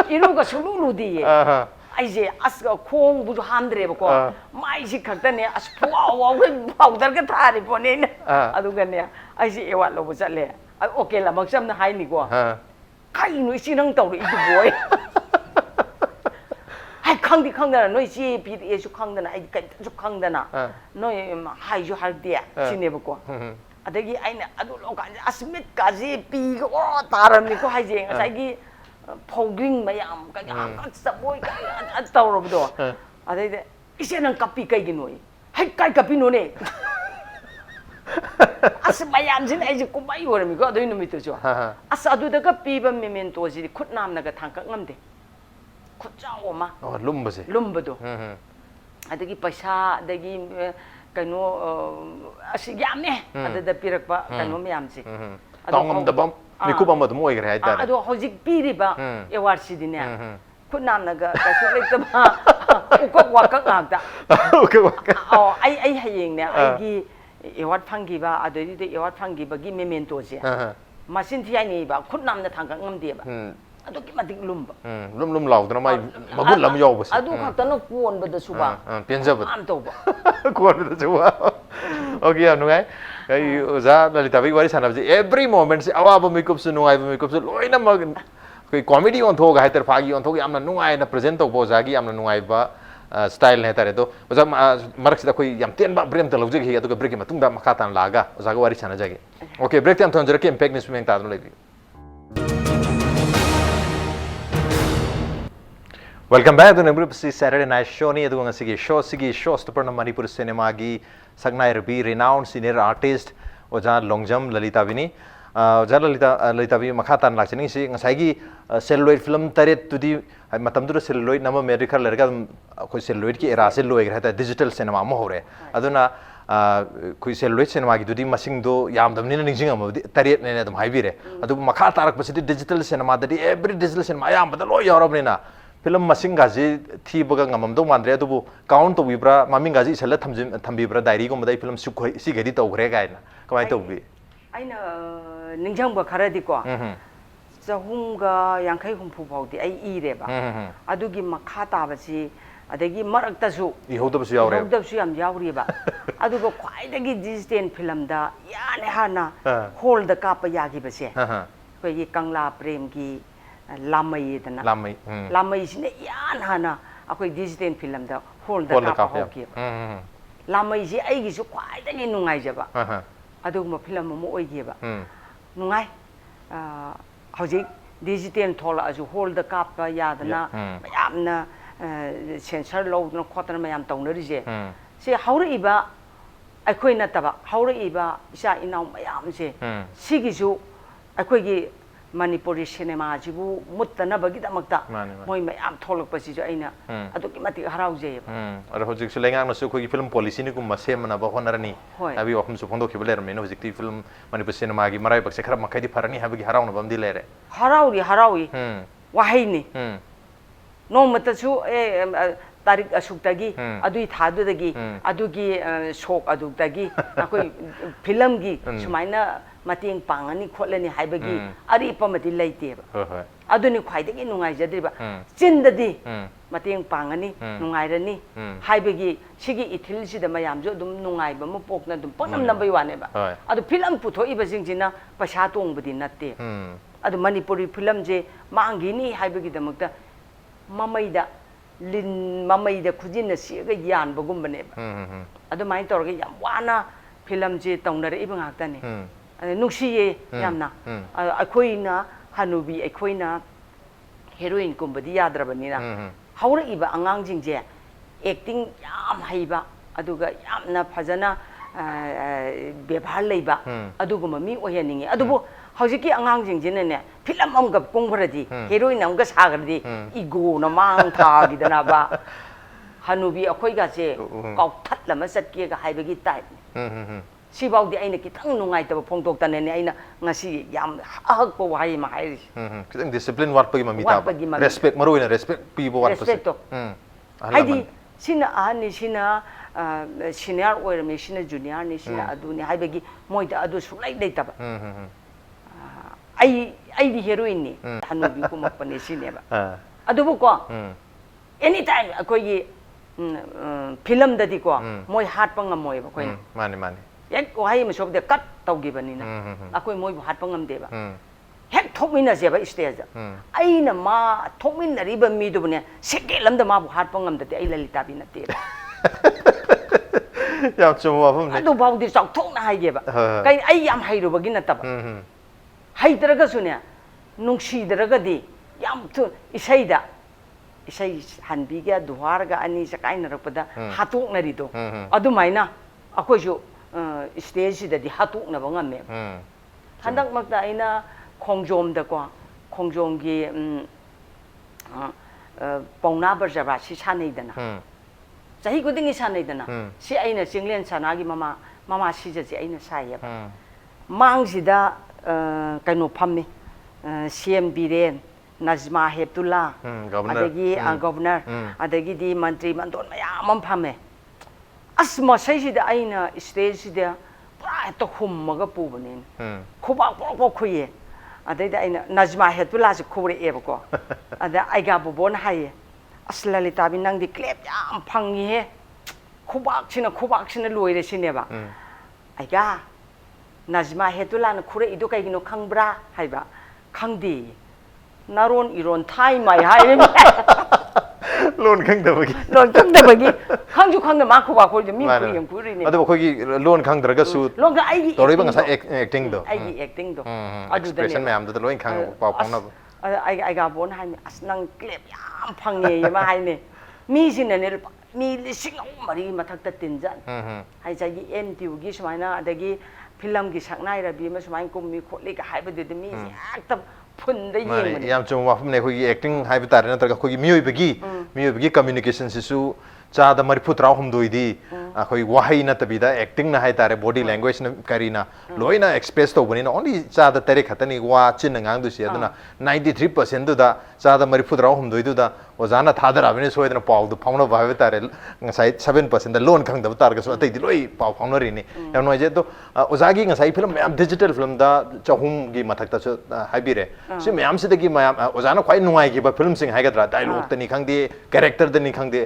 이루가 수루루디에. 아이제 아스가 콩부도 함드레버고 마이시 각다네 아스 부아와우 파우더가 타리 보내네. 아두가네 아이제 에왈로 보잘래. 아 오케이라 막sam나 하이니고. 카이노 시능 떠로 이게 뭐야? 하이 캉디 캉다나 너희 시 비디에슈 캉다나 아이 까주 캉다나. 너희 하이주 할때 시네버고. 아데기 아이네 아두로가 아스밋까지 비고 다람니고 하이제 자기 포깅 마ям 그냥 각자 뭐 tàu rồi đó, ở đây đấy, cái xe năng copy cây cái nồi, hay cây copy nồi này, Asa mayam sin ai kumai warami ko adoi numit jo. Asa adu daga piba memento ji khutnam naga thangkak ngamde. Khutchaw ma. Oh lumbase. Lumbado. Adagi paisa adagi kano asi yamne adada pirakpa kano myam ji. Tongam dabam miku bam adum oi gre haita. Adu hojik piriba award sidine. Khutnam naga kasu lektaba ukak wakak ngakta. Ukak wakak. Oh ai hayeng ne ai gi award phangi ba adoi de award phangi ba gi memento je. Masin thi ai ni ba khutnam na thangkak ngamde ba. Adu ki matik lumba. Lum laudna mai magun lam yaw bas. Adu khaktana kuon ba da suba. Penja ba. Am to ba. Kuon ba da suba. Okay ya nungai. Kai uza Lalitabi wari sana every moment se awa ba makeup se nungai ba makeup se loina mag koi comedy on thoga haiter phagi on thogi amna nungai na present to bo jagi amna nungai ba style है तारे तो उसे मरक से कोई यम तेन बा ब्रेम तलौजे की तो ब्रेक में तुंगा मखातान लागा उसे वारी छाना जागे ओके ब्रेक टाइम तो जरा के इम्पैक्ट निस में तादम लगी वेलकम बैक तो नेबुर पसी सैटरडे नाइट शो नहीं तो सिगी शो स्टपर न मणिपुर सिनेमा की सगनाई रबी रिनाउंड सीनियर आर्टिस्ट ओजा लोंगजम ललिताबी नी ओजा ललिताबी मखातान लाचनी सी ngसाigi सेलुलोइड फिल्म तरेत तुदी मतम दुर सेलुलोइड नम अमेरिका लरगा कोई सेलुलोइड की एरा से लोइग रहता डिजिटल सिनेमा म होरे अदुना कोई सेलुलोइड सिनेमा की दुदी मसिंग दो याम दमनि निजिंग अम तरेत ने दम हाइबिरे अदु मखा तारक पसिदि डिजिटल सिनेमा ददि एवरी डिजिटल सिनेमा याम बद लो यावरबनिना फिल्म मसिंग गाजी थी बगा ngam दो मानरे अदुबु काउंट तो बिब्रा मामिंग गाजी इसल थम्बिब्रा डायरी को मदai फिल्म सुख सी गदि तौग्रे गायना कमाय तौबि aina ningjangba kharadi ko chahumga yankhai humpu phauti ai ireba adugi makha tabasi adagi maraktasu ihodabsu yaure ihodabsu yam yaureba aduga khwaidagi digital film da yani hana hall da kapa yagi base ko yi kangla prem ki lamai dana lamai sine yan hana akoi digital film da hall da kapa hoki lamai ji ai gi su khwaidagi nungai jaba adugma film mo oigeba nungai hojik digital thola aju hold the cap yadana mayamna sensor load no khotana mayam tawnari je se hauriba akhoi na taba hauriba isa inau mayam se sigi ju akhoi gi Manipuri cinema jibu muttana bagi damakta moi mayam tholok pasi jo aina aduki mati harau je ara hojik su lengang no su khoi film policy ni kum masem na ba honarani abi wakhum su phondo khibler me no hojik ti film Manipur cinema gi marai bakse khara makai di farani habagi harau na bamdi lere haraui wahai ni no mata su tarik asuk-tagi adui thadu-dagi adugi sok aduk-tagi akoi film gi sumaina mating pangani kholani haibagi ari pamati leiteba aduni khwaidagi nungai jadriba chindadi mating pangani nungairani haibagi sigi ithil sida mayam jo dum nungai ba mu pokna dum panam nambai wane ba adu film puthoi ba jingjina pasha tongbadi natte adu Manipuri film je mangini haibagi damakta mamaida lin mamaida khujina siga yan bagum bane adu mai torga yam wana film je tawnare ibang aktani nungsiye yamna akoina hanubi akoina heroine kumbadi yadrabanina haura iba angang jingje acting yam haiba aduga yamna phajana bebhar leiba aduga mami oyaningi adubu hojiki angang jingjine ne film amga kongbradi heroine amga sagradi igo na mang tha gidana ba hanubi akoi ga je kauthat lama satke ga haibagi type sibaudi aina kitang nungai taba phongtok tanene aina ngasi yam ahakpo wahai ma hairi kitang discipline wat pagi mamita respect maruina respect pibo wat respect to haidi sina ani sina senior oir me sina junior ni sina aduni haibagi moida adu sulai dei taba ai di heroine ni hanubi ko mapane sineba adubu ko anytime akoi film dadi ko moi hat pangamoi ba koi mani yak wahai masok de cut tawgibani na akoi moi hat pangam deba hek thokmina jeba stage aina ma thokmin riba mi du ne sekelam da ma bu hat pangam de ai Lalitabi na te ya chuma phum adu baw di sok thok na hai jeba kai ai yam hai ru bagina taba hai taraga sunya nungsi daraga di yam tu isaida isai hanbi ga duhar ga ani sakai narakpada hatok na ri do adu maina akoi ju ꯁ꯭ꯇꯦꯖꯁꯤꯗꯗꯤ ꯍꯥꯠꯇꯣꯛꯅꯕ ꯉꯝꯃꯦ ꯍꯟꯗꯛꯃꯛꯇ ꯑꯩꯅ ꯈꯣꯡꯖꯣꯝꯗꯀꯣ ꯈꯣꯡꯖꯣꯝꯒꯤ ꯄꯥꯎꯅꯥ ꯕ꯭ꯔꯖꯕꯥꯁꯤ ꯁꯥꯟꯅꯩꯗꯅ ꯆꯍꯤ ꯈꯨꯗꯤꯡꯒꯤ ꯁꯥꯟꯅꯩꯗꯅ ꯁꯤ ꯑꯩꯅ ꯆꯤꯡꯂꯦꯟ ꯁꯅꯥꯒꯤ ꯃꯃꯥ ꯁꯤꯖꯁꯦ ꯑꯩꯅ ꯁꯥꯏꯌꯦꯕ ꯃꯥꯡꯁꯤꯗ ꯀꯩꯅꯣ ꯐꯝꯃꯤ ꯁꯤ.ꯑꯦꯝ. ꯕꯤꯔꯦꯟ ꯅꯖꯃꯥ ꯍꯦꯞꯇꯨꯜꯂꯥ ꯑꯗꯒꯤ ꯒꯣꯚꯔꯅꯔ ꯑꯗꯒꯤꯗꯤ ꯃꯟꯇ꯭ꯔꯤ ꯃꯟꯗꯣꯟ ꯃꯌꯥꯝ ꯑꯃ ꯐꯝꯃꯦ ꯑꯁ ꯃꯁꯩꯁꯤꯗ ꯑꯩꯅ ꯁ꯭ꯇꯦꯖꯁꯤꯗ ꯄꯨꯔꯥ ꯍꯦꯛꯇ ꯍꯨꯝꯃꯒ ꯄꯨꯕꯅꯤꯅ ꯈꯨꯕꯥꯛ ꯄꯣꯛ ꯈꯨꯏꯌꯦ ꯑꯗꯩꯗ ꯑꯩꯅ ꯅꯖꯃꯥ ꯍꯦꯞꯇꯨꯜꯂꯥꯁꯦ ꯈꯨꯔꯛꯑꯦꯕꯀꯣ ꯑꯗ ꯑꯩꯒꯥ ꯕꯣꯕꯣꯅ ꯍꯥꯏꯌꯦ ꯑꯁ ꯂꯂꯤꯇꯥꯕꯤ ꯅꯪꯗꯤ ꯀ꯭ꯂꯦꯞ ꯌꯥꯝ ꯐꯪꯉꯤꯍꯦ ꯈꯨꯕꯥꯛꯁꯤꯅ ꯂꯣꯏꯔꯦ ꯁꯤꯅꯦꯕ ꯑꯩꯒꯥ ꯅꯖꯃꯥ ꯍꯦꯞꯇꯨꯜꯂꯥꯅ ꯈꯨꯔꯛꯏꯗꯣ ꯀꯩꯒꯤꯅꯣ ꯈꯪꯕ꯭ꯔꯥ ꯍꯥꯏꯕ ꯈꯪꯗꯦ 나론 이론 타이마이 하이미 론 ꯈꯪꯗꯕꯒꯤ ꯈꯪꯁꯨ ꯈꯪꯗ ꯃꯥ ꯈꯨꯕꯥꯛ ꯈꯣꯏꯗꯣ ꯃꯤ ꯈꯨꯌꯦꯡ ꯈꯨꯔꯤꯅꯦ ꯑꯗꯨ ꯑꯩꯈꯣꯏꯒꯤ ꯂꯣꯟ ꯈꯪꯗ꯭ꯔꯒꯁꯨ ꯂꯣꯟ ꯑꯩꯒꯤ ꯇꯧꯔꯤꯕ ꯉꯁꯥꯏ ꯑꯦꯛꯇꯤꯡꯗꯣ ꯑꯩꯒꯤ ꯑꯦꯛꯇꯤꯡꯗꯣ ꯑꯦꯛꯁꯄ꯭ꯔꯦꯁꯟ ꯃꯌꯥꯝꯗꯨꯗ ꯂꯣꯏ ꯈꯪꯉ ꯄꯥꯎ ꯐꯥꯎꯅꯕ ꯑꯩꯒꯥ ꯕꯣꯟ ꯍꯥꯏꯅꯤ ꯑꯁ ꯅꯪ ꯀ꯭ꯂꯦꯞ ꯌꯥꯝ ꯐꯪꯉꯦ ꯃꯥ ꯍꯥꯏꯅꯦ ꯃꯤꯁꯤꯅꯅꯦ ꯃꯤ 3,000 ꯃꯊꯛꯇ ꯇꯤꯟꯖꯟ ꯍꯥꯏꯖꯒꯤ NTUꯒꯤ ꯁꯨꯃꯥꯏꯅ ꯑꯗꯒꯤ ꯐꯤꯂꯝꯒꯤ ꯁꯛꯅꯥꯏꯔꯕꯤ ꯑꯃ ꯁꯨꯃꯥꯏꯅ ꯀꯨꯝꯃꯤ ꯈꯣꯠꯂꯤꯒ ꯍꯥꯏꯕꯗꯨꯗꯤ ꯃꯤꯁꯦ ꯍꯦꯛꯇ ꯐꯨꯟꯗ ꯌꯦꯡꯕꯅꯦ ꯌꯥꯝ ꯆꯨꯝꯕ ꯋꯥꯐꯝꯅꯦ ꯑꯩꯈꯣꯏꯒꯤ ꯑꯦꯛꯇꯤꯡ ꯍꯥꯏꯕ ꯇꯥꯔꯦ ꯅꯠꯇ꯭ꯔꯒ ꯑꯩꯈꯣꯏꯒꯤ ꯃꯤꯑꯣꯏꯕꯒꯤ ꯀꯝꯃ꯭ꯌꯨꯅꯤꯀꯦꯁꯟꯁꯤꯁꯨ ꯆꯥꯗ 39ꯗꯤ ꯑꯩꯈꯣꯏ ꯋꯥꯍꯩ ꯅꯠꯇꯕꯤꯗ ꯑꯦꯛꯇꯤꯡꯅ ꯍꯥꯏꯇꯥꯔꯦ ꯕꯣꯗꯤ ꯂꯦꯡꯒ꯭ꯋꯦꯖꯅ ꯀꯔꯤꯅ ꯂꯣꯏꯅ ꯑꯦꯛꯁꯄ꯭ꯔꯦꯁ ꯇꯧꯕꯅꯤꯅ ꯑꯣꯟꯂꯤ ꯆꯥꯗ 3 ꯈꯛꯇꯅꯤ ꯋꯥ ꯆꯤꯟꯅ ꯉꯥꯡꯗꯣꯏꯁꯤ ꯑꯗꯨꯅ 93%ꯗꯨꯗ ꯆꯥꯗ 39%ꯗꯨꯗ ꯑꯣꯖꯥꯅ ꯊꯥꯗꯔꯛꯑꯕꯅꯤꯅ ꯁꯣꯏꯗꯅ ꯄꯥꯎꯗꯨ ꯐꯥꯎꯅꯕ ꯍꯥꯏꯕ ꯇꯥꯔꯦ ꯉꯁꯥꯏ 7%ꯗ ꯂꯣꯟ ꯈꯪꯗꯕ ꯇꯥꯔꯒꯁꯨ ꯑꯇꯩꯗꯤ ꯂꯣꯏ ꯄꯥꯎ ꯐꯥꯎꯅꯔꯤꯅꯤ ꯌꯥꯝ ꯅꯨꯡꯉꯥꯏꯖꯩ ꯑꯗꯣ ꯑꯣꯖꯥꯒꯤ ꯉꯁꯥꯏ ꯐꯤꯂꯝ ꯃꯌꯥꯝ ꯗꯤꯖꯤꯇꯦꯜ ꯐꯤꯂꯝꯗ 200ꯒꯤ ꯃꯊꯛꯇꯁꯨ ꯍꯥꯏꯕꯤꯔꯦ ꯁꯤ ꯃꯌꯥꯝꯁꯤꯗꯒꯤ ꯃꯌꯥꯝ ꯑꯣꯖꯥꯅ ꯈ꯭ꯋꯥꯏ ꯅꯨꯡꯉꯥꯏꯈꯤꯕ ꯐꯤꯂꯝꯁꯤꯡ ꯍꯥꯏꯒꯗ꯭ꯔꯥ ꯗꯥꯏꯂꯣꯛꯇꯅꯤ ꯈꯪꯗꯦ ꯀꯦꯔꯦꯛꯇꯔꯗꯅꯤ ꯈꯪꯗꯦ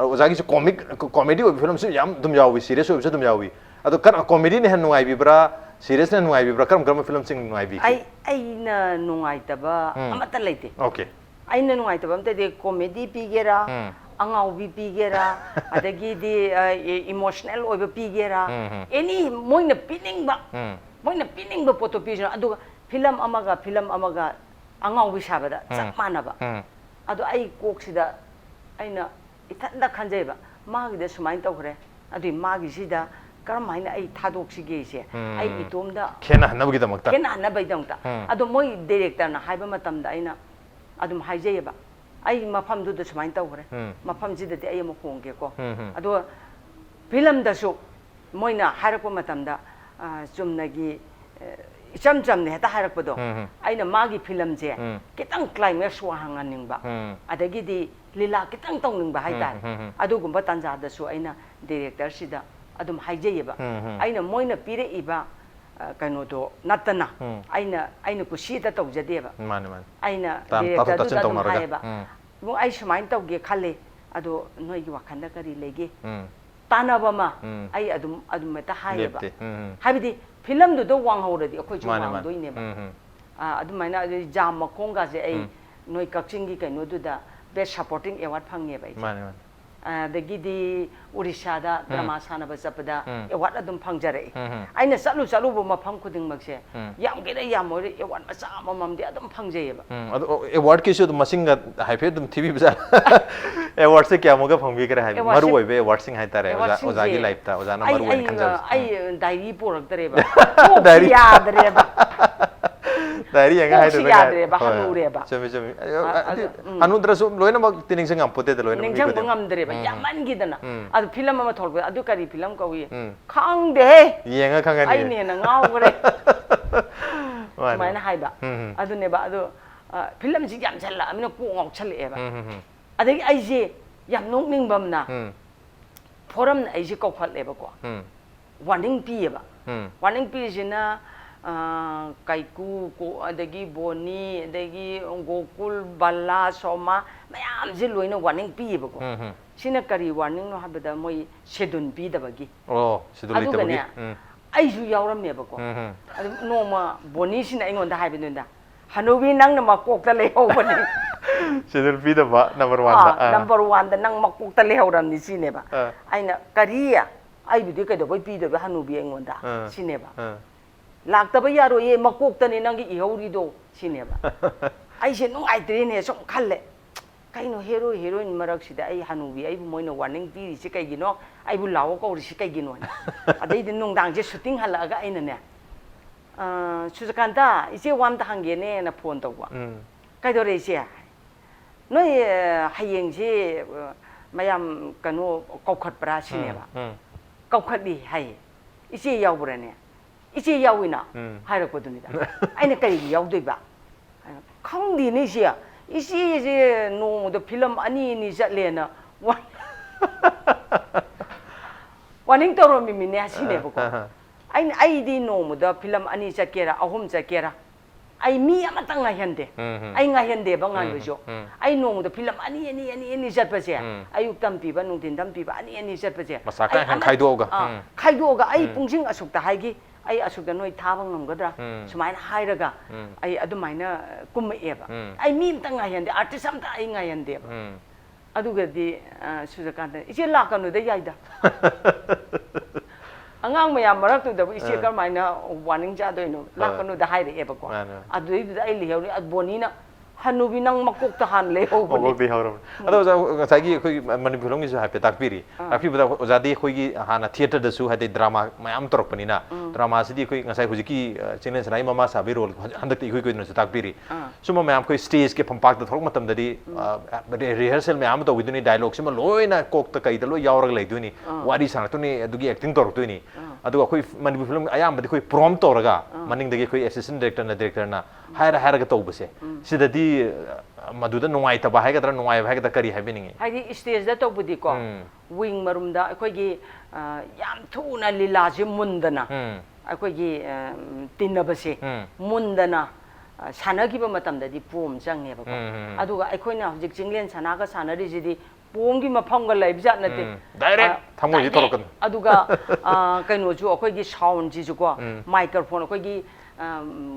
ꯑꯣꯖꯥꯒꯤꯁꯨ ꯀꯣꯃꯦꯗꯤ ꯑꯣꯏꯕ ꯐꯤꯂꯝꯁꯨ ꯌꯥꯝ ꯑꯗꯨꯝ ꯌꯥꯎꯏ ꯁꯤꯔꯤꯌꯁ ꯑꯣꯏꯕꯁꯨ ꯑꯗꯨꯝ ꯌꯥꯎꯏ ꯑꯗꯣ ꯀꯣꯃꯦꯗꯤꯅ ꯍꯦꯟꯅ ꯅꯨꯡꯉꯥꯏꯕꯤꯕ꯭ꯔꯥ ꯁꯤꯔꯤꯌꯁꯅ ꯅꯨꯡꯉꯥꯏꯕꯤꯕ꯭ꯔꯥ ꯀꯔꯝꯕ ꯐꯤꯂꯝꯁꯤꯡ ꯅꯨꯡꯉꯥꯏꯕꯤꯒꯦ ꯑꯩꯅ ꯅꯨꯡꯉꯥꯏꯇꯕ ꯑꯃꯠꯇ ꯂꯩꯇꯦ ꯑꯣꯀꯦ ꯑꯩꯅ ꯅꯨꯡꯉꯥꯏꯇꯕ ꯑꯃꯇꯗꯤ ꯀꯣꯃꯦꯗꯤ ꯄꯤꯒꯦꯔꯥ ꯑꯉꯥꯎꯕꯤ ꯄꯤꯒꯦꯔꯥ ꯑꯗꯒꯤꯗꯤ ꯏꯃꯣꯁꯅꯦꯜ ꯑꯣꯏꯕ ꯄꯤꯒꯦꯔꯥ ꯑꯦꯅꯤ ꯃꯣꯏꯅ ꯄꯤꯅꯤꯡꯕ ꯄꯣꯠꯇꯣ ꯄꯤꯖꯅ ꯑꯗꯨꯒ ꯐꯤꯂꯝ ꯑꯃꯒ ꯑꯉꯥꯎꯕꯤ ꯁꯥꯕꯗ ꯆꯞ ꯃꯥꯟꯅꯕ ꯑꯗꯣ ꯑꯩ ꯀꯣꯛꯁꯤꯗ ꯑꯩꯅ ꯏꯊꯟꯗ ꯈꯟꯖꯩꯕ ꯃꯥꯒꯤꯗ ꯁꯨꯃꯥꯏꯅ ꯇꯧꯈ꯭ꯔꯦ ꯑꯗꯨꯏ ꯃꯥꯒꯤꯁꯤꯗ ꯀꯔꯝꯍꯥꯏꯅ ꯑꯩ ꯊꯥꯗꯣꯛꯁꯤꯒꯦꯁꯦ ꯑꯩ ꯏꯇꯣꯝꯗ ꯈꯦꯠꯅꯍꯟꯅꯕꯒꯤꯗꯃꯛꯇ ꯑꯗꯣ ꯃꯣꯏ ꯗꯤꯔꯦꯛꯇꯔꯅ ꯍꯥꯏꯕ ꯃꯇꯝꯗ ꯑꯩꯅ ꯑꯗꯨꯝ ꯍꯥꯏꯖꯩꯌꯦꯕ ꯑꯩ ꯃꯐꯝꯗꯨꯗ ꯁꯨꯃꯥꯏꯅ ꯇꯧꯈ꯭ರೆ ꯃꯐꯝꯁꯤꯗꯗꯤ ꯑꯩ ꯑꯃꯨꯛ ꯍꯣꯡꯒꯦꯀꯣ ꯑꯗꯣ ꯐꯤꯂꯝꯗꯁꯨ मोइना हारक मतमदा चुमनगी इचम चमने हेता हारकपदो आइना मागी फिल्म जे कितंग क्लाइमैक्स वाहंगनिंगबा अदगिदी लीला कितंग तौनिंगबा हाइतार अदुगुंबा तंजादसु आइना डायरेक्टर सिदा अदुम हाइजेयबा आइना मोइना पिरे इबा कनोदो नतना आइना कुशीदा तौजदेबा माने माने आइना डायरेक्टर दु अदुम हाइबा मु आइ समाइन तौगे खाले अदो नोइगी वाखंदा करी लेगे तानाबमा आई अदुम मता हाइबा हाबिदि फिल्म दु वांग हौरदि अखोइ जु वांग दोइनेबा अदुमाइना जाम मखोंगा जे आई नोइ कक्चिंगी कइनो दुदा बेस्ट सपोर्टिंग अवार्ड फंगेबा माने माने दगिदि उड़ीसादा ड्रामा सानबा चपदा अवार्ड अदुम फंगजरे आइना चलु बो मफम खुदिंग मक्से याम गेरे याम मोरे अवार्ड मचा ममदि अदुम फंगजेयबा अदु अवार्ड किसु मसिंगा हाइफे अदुम टीवी बजा अवार्ड से क्या मोगा फंगबि करे हाइ मरु ओइबे अवार्ड सिंग हाइतारे ओजागी लाइफ ता ओजाना मरु ओइन खंजब आई डायरी पोरक्तरेबा डायरी यादरेबा डायरी यंगा हाइदो यादरेबा हनुरेबा चमी चमी हनुद्रसु लोइना मग तिनिंग संग पोते दे लोइना निंग संग ngамदरेबा यामनगिदना अदु फिल्म अमा थोरबा अदु करी फिल्म कवी खांगदे येंगा खांगनी आई नेना गावगरे माइना हाइबा अदुनेबा अदु फिल्म जी याम छल्ला अमिना को ngौछलेबा अदगी आइजे याम नोकनिंगबमना फोरम आइजे कौखलेबको वार्निंग पियेबा वार्निंग पिजिना काइकू को अदगी बोनी अदगी गोकुल बल्ला सोमा मयाम जे लोइना वार्निंग पियेबको सिना करी वार्निंग नो हाबदा मोइ शेड्यूल पिदबगी शेड्यूल लितबगी आइजु यावरमेबको अदु नोमा बोनी सिना इंगोंदा हाइबनुंदा हनुबी नंगना मकोकता लेहोबनी शेड्यूल पिदबा नंबर 1 दा नंग मकोकता लेहोरमनी सिनेबा आइना करिया आई बिदि कइदबोय पिदबा हनुबी इंगोंदा सिनेबा लाक्तबा यारोये मकोकतने नंगी इहौरिदो सिनेबा आइसे नुंगाइत्रेने सम खल्ले kaino hero heroine marak sida ai hanubi ai moina warning pi si kai gino ai bu lawo ko ri si kai gino adai din nong dang je shooting hala ga aina ne Sujakanta ise wam ta hange ne na phone to wa kai do re ise noi hayeng je mayam kanu kau khat pra si ne ba kau khat di hai ise yaw bra ne ise yawina hai ra ko du ni da aina kai yaw doi ba khang di ni sia isi je no the film ani ni jat le na waning to ro mi mi ne asine ba ko ai di no mu the film ani jat kera ahum jat kera ai mi amata nga hende ai nga hende ba nga jo ai no mu the film ani jat ba se ayuk tam pi ba nung tin tam pi ba ani jat ba se masaka han khaido ga ai pungsing asuk ta hai gi ai asuk da noi tha bang ngam gadra sumaina hairaga ai adumaina kum eba ai mim tang ngai hande artist am ta ai ngai hande aduga di Sujakanta ise la kanu da yaida angang mayam marak tu da ise kar maina warning ja doino la kanu da haire eba ko adu da ai lehau ni adboni na hanubi nang makok ta han le ho makok di hauram ado sagi khoi Manipur ngi ha pe takpiri bada ozadi khoi gi hana theater da su ha de drama mayam torok pani na drama sidi khoi ngasai khuji ki channel sanai mama sa bi role handak ti khoi no takpiri suma mayam khoi stage ke phampak da thorok matam da di rehearsal mayam to widuni dialogue sima loina kok ta kai da lo yaurag lai duni wari sang tu ni adugi acting torok tu ni aduga khoi Manipur film ayam ba khoi prompt toraga maning da khoi assistant director na haira ga to base sida di maduda nungai ta ba haga dra nungai ba haga da kari happening hai stage da to budi ko wing marum da khoi gi yam thuna lila je mundana khoi gi tinna base mundana sana gi ba matam da di pom chang ne ba ko aduga khoi na hojik jinglen sana ga sana ri ji di pom gi mafam ga lai bijat na te direct thamoi ji torokan aduga kaino ju khoi gi sound ji ju ko microphone khoi gi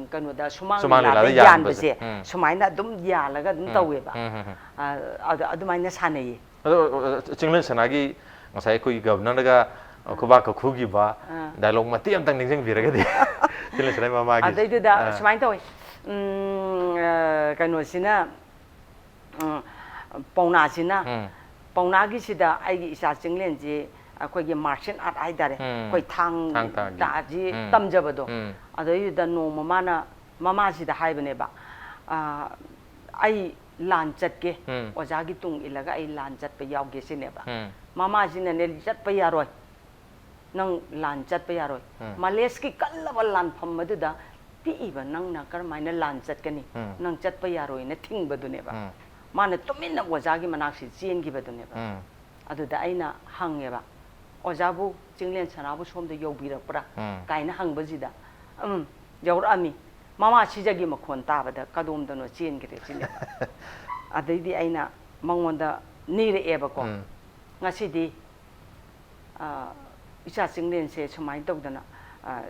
kanu da sumang la yan base sumaina dum ya la ga dum tawe ba adu maina sanai chinglen sanagi ngasai khoi governor ga khoba ka khugi ba dialogue ma tiam tang ningjeng biraga de chinglen sanai mama gi adai da sumain tawe kanu sina pauna sina pauna gi sida ai gi isa chinglen ji akhoi martial art ai dare khoi thang da ji tamjabado adai da no mama si da haibane ba ai lan chat ke oja gi tung ilaga ai lan chat pa yaw ge sine ba mama si ne chat pa yaroi nang lan chat pa yaroi males ki kallaba lan pham madu da pi iba nang na kar maina lan chat kani nang chat pa yaroi na thing badu ne ba mana tumin na oja gi manak si chen gi badu ne ba adu da aina hange ba ojabu jinglen sanabu somda yobirapra kaina hangbajida yawrami mama chijagi makhon tabada kadom dano chen gire chine adaidi aina mangonda nire eba ko ngasidi isa jinglen se chumai tawdana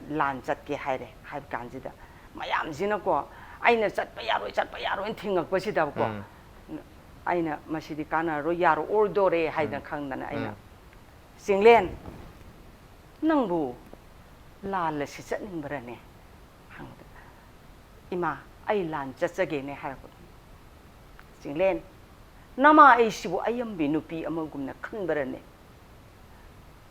lan chat ke haire haib kanjida mayam jina ko aina chatpa yaroi thingak pasida ko aina masidi kana ro yaro ordore haida khangdana aina Singlen nangbu la si chat ning brane hang ima ai lan chat chage ne har ko Singlen nama ai sibu ayam binupi amagum na khan brane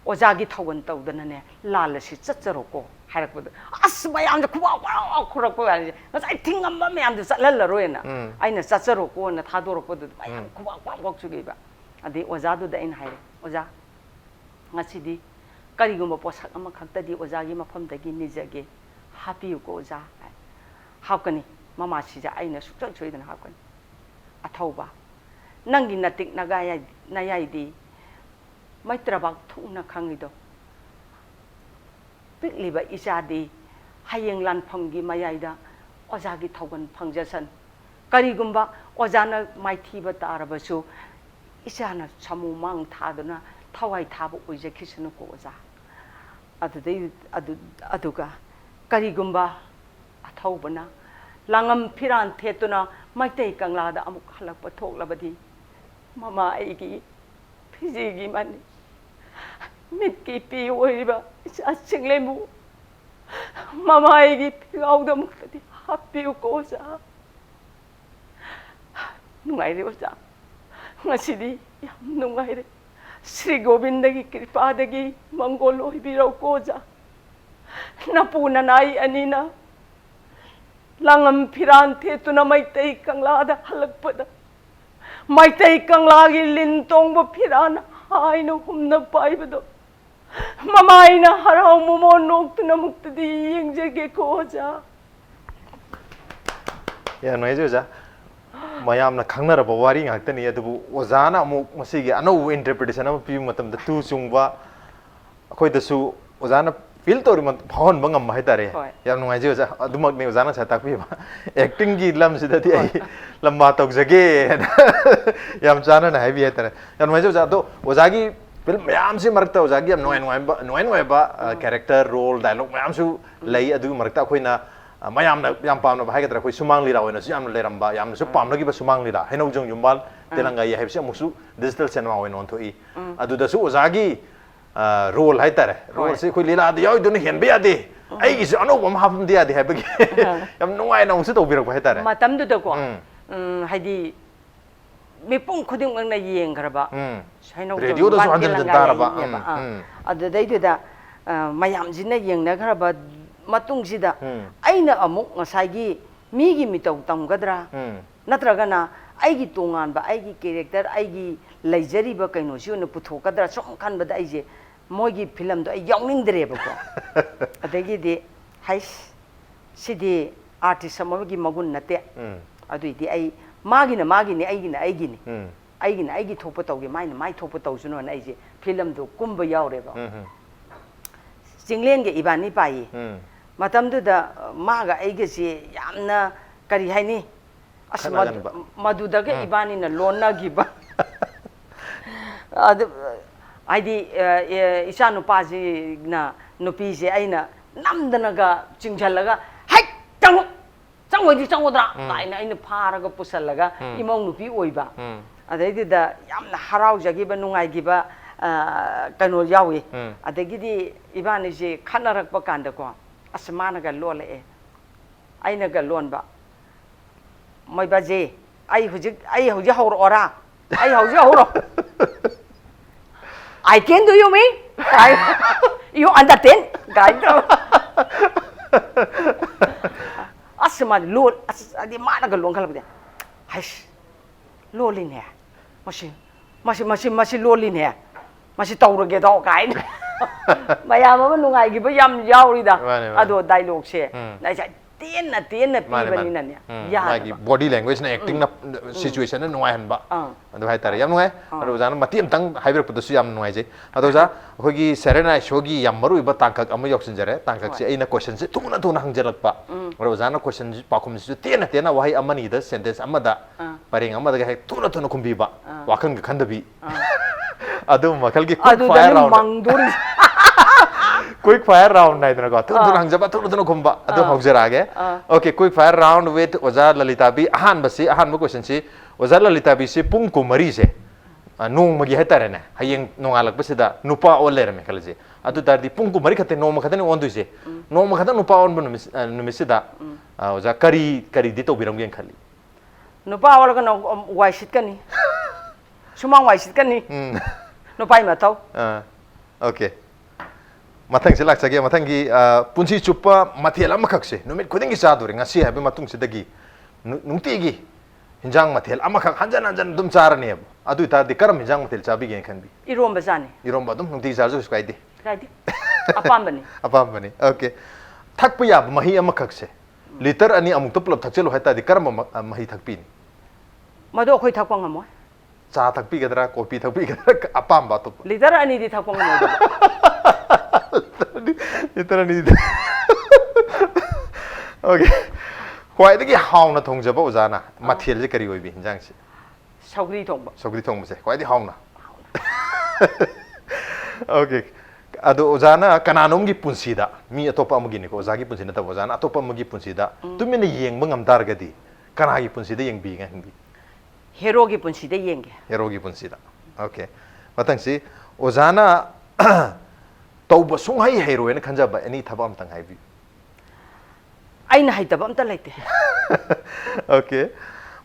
oja gi thogan tawdana ne la si chat charo ko har ko as mayam ja kuwa wa khura ko ya ai thingam ma mayam ja lal la roena aina chat charo ko na thadoro ko du mayam kuwa wa chu ge ba adi oja du da in haire oja ngasidi karigumba posak ama khaktadi ojagi mafamdagi nijage happy ko oja hakani mama sija aina sukchak choidana hakani athauba nangi natik nagaya nayai maitrabak thuna khangido pikliba isadi hayeng lan phamgi mayaida ojagi thogan phangjasan karigumba ojana maithiba tarabasu isana samu mang thaduna thawai thaba oje kisanu ko oja aduga karigumba athaubana langam phiran thetuna maitei kangla da amuk halakpa thoklabadi mama aigi phiji mani mit ki pi oiba asinglemu mama aigi phiaudam kadi happy ko oja nungai re oja ngasi yam nungaire Sri Govindagi kripadagi Mangolo hibiraw ko ja napuna nai anina langam pirante tu na maitay kang lada halagpada maitay kang lagi lintong ba pirana ay no humna paibado mamay na haraw mo monog tu na mugtadi yung jage ko ja ya no ejo ja mayam na khangna ra bawari ngakta ni adu ozana mu masigi ano interpretation am pi matam da tu sungwa khoi da su ozana feel tori man phon bangam mai tare yam nungai je ja adumak ne ozana sa tak pi ba acting gi lam sida ti ai lamba tok jage yam chana na hai bi tare yam nungai je ja do ozagi film mayam si marakta ozagi yam noi ba character role dialogue mayam su lei adu marakta khoi na mayam na yam pam na hai gadra khoi sumang lira hoina su yam le ramba yam su pam na gi ba sumang lira hainau jong yumbal telanga ya hebse musu digital cinema hoina on thoi adu da su ozagi role hai tare role se khoi lila da yoi dun hen be ade ai gi su anu bam hapum dia de habagi yam nuai na su to birak hai tare matam du da ko haidi mi pung khuding ang na yeng graba hainau radio da su hanjal daraba adu dai da mayam jina yeng na graba matung sida aina amuk ngasagi migi mitau tamgadra natragana aigi tongan ba aigi character aigi leijari ba kaino siuna puthokadra som khan bada aije moigi film do ai yawningdre ba ko adagi de hais sidi artist samagi magun nate adu di ai magi ni aigi ni aigi thopa tawge mai thopa tawsuno na aije film do kumba yawre ba jingleng ge ibani pai matamduda maga aigesi yamna kari haini madudaga ibani na lona giba aidi isa nupaji na nupi je aina namdanaga chingjalaga hai changodra aina pharaga pusalaga imong nupi oiba adaidida yamna harau jagiba nungai giba kano yawi adagidi ibani je khanarak bakanda ko asmana ga lole aina ga lonba mai baje ai huji haur ora ai huji hauro I can do you mean you understand guy asma lol adi mana ga lon khalbde hais lolin he masi lolin he masi tawrage do kai mayam ama nungai gi ba yam yauri da ado dialogue se nai sa ten na pi bani na ne ya magi body language na acting na situation na nungai han ba ado hai tare yam nungai ado jana matiam tang haiber pu su yam nungai je ado ja khogi serena shogi yam maru ba tangkak ama yoksin jare tangkak se aina question se tuna hangjalak pa ado jana question pakhum se ten na wahai amani da sentence amada paring amada ga tuna khumbi ba wakang ga khandabi adu makal gi quick fire round quick fire round nai dana ko tu hangjaba tu khumba adu hojara ge okay quick fire round with Oza Lalitabi ahan ba question si Oza Lalitabi si pung ko mari se nong magi hetare ne hayeng nongalak ba sida nupa oler me kalje adu dardi pung ko mari khate nong khate ne ondu se nong khate nupa on bun numisida Oza kari di to biram gen khali nupa wala ka waisit kani sumang waisit kani nupai matau okay mathang se laksage mathang gi punsi chupa mathel amakak se numit khuding gi saduri ngasi habe matung se dagi nungti gi hinjang mathel amakak hanjan dum charane adu ta di karam hinjang mathel chabi ge khan bi irom bazani iromba dum nungti charju skai di apam bani okay thakpa ya mahi amakak se liter ani amuk to plop thakchelo hata di karam mahi thakpi ni mado khoi thakpa ngamo cha thakpi gadra kopi thakpi gadra apam ba to liter ani di thakpa ngamo liter ani di okay khwai dagi hauna thongjaba ozana mathel je kari oibi hinjang se saugri thongba se khwai di hauna okay ado ozana kananom gi punsida mi atopa amagi ni ko ozagi punsina ta ozana atopa amagi punsida tumina yengba ngamdar gadi kana gi punsida yengbi nga hingi hero gi punsida yenge hero gi punsida okay matang si ozana tauba sunghai heroine khanjaba ani thaba am tang haibi aina haitaba am ta laite okay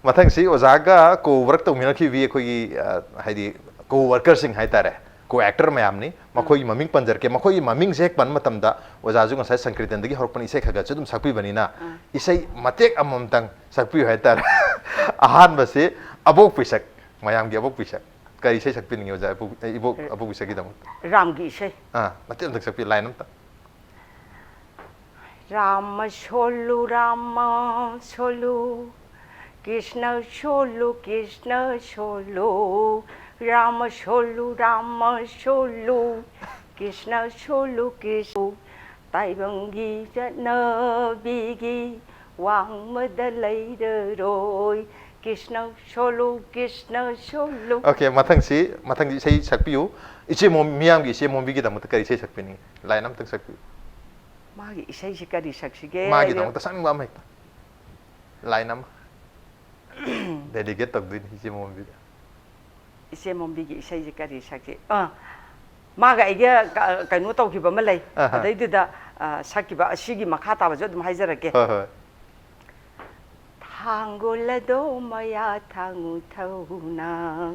mathang si ozaga ko work to mina ki vi khoi haidi ko worker sing hai tare ko actor mayam ni makhoi maming panjar ke makhoi maming jek pan matam da oza ju ngasai sankritan dagi horpan isai khaga chudum sakpi banina isai matek amam tang sakpi hai tare ahan base abok pisak mayam gi abok pisak kari isai sakpi ni oza ibok abok pisak gi dam ram gi isai matem tak sakpi line am ta Rama Sholu Krishna Sholu Rama Sholu Krishna Tai Bangi Jana Bigi Wang Madalai Roi Krishna Sholu Okay, mathang si say sakpiu ichi mom miam gi se mom bigi da mutakari say sakpini line am tak sakpiu Magi isai sikari saksige magi dong ta sang bam hekta line am dedicate tak din ichi mom bigi isai sikari sakse maga ige kainu tawkiba ma lei adaidida sakiba asigi makha ta bajo dum haizarake Thangolado maya thangu thauna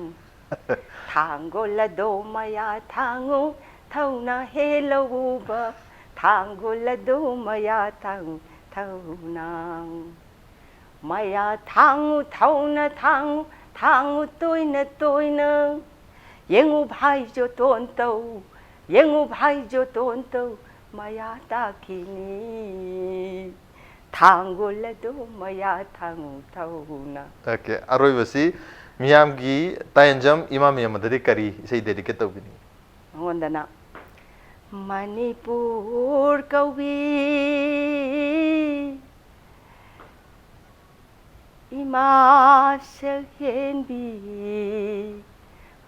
Thangolado maya thangu thauna hello ba Thangolado maya thangu thauna maya thangu thauna thangu toina yengu bhai jo ton tau maya takini Thangolado maya thangu thauna Okay, aroi basi miyam gi tayanjam imam yam madari kari sei dedicate to bini ngondana Manipur kawi ima sakhen bi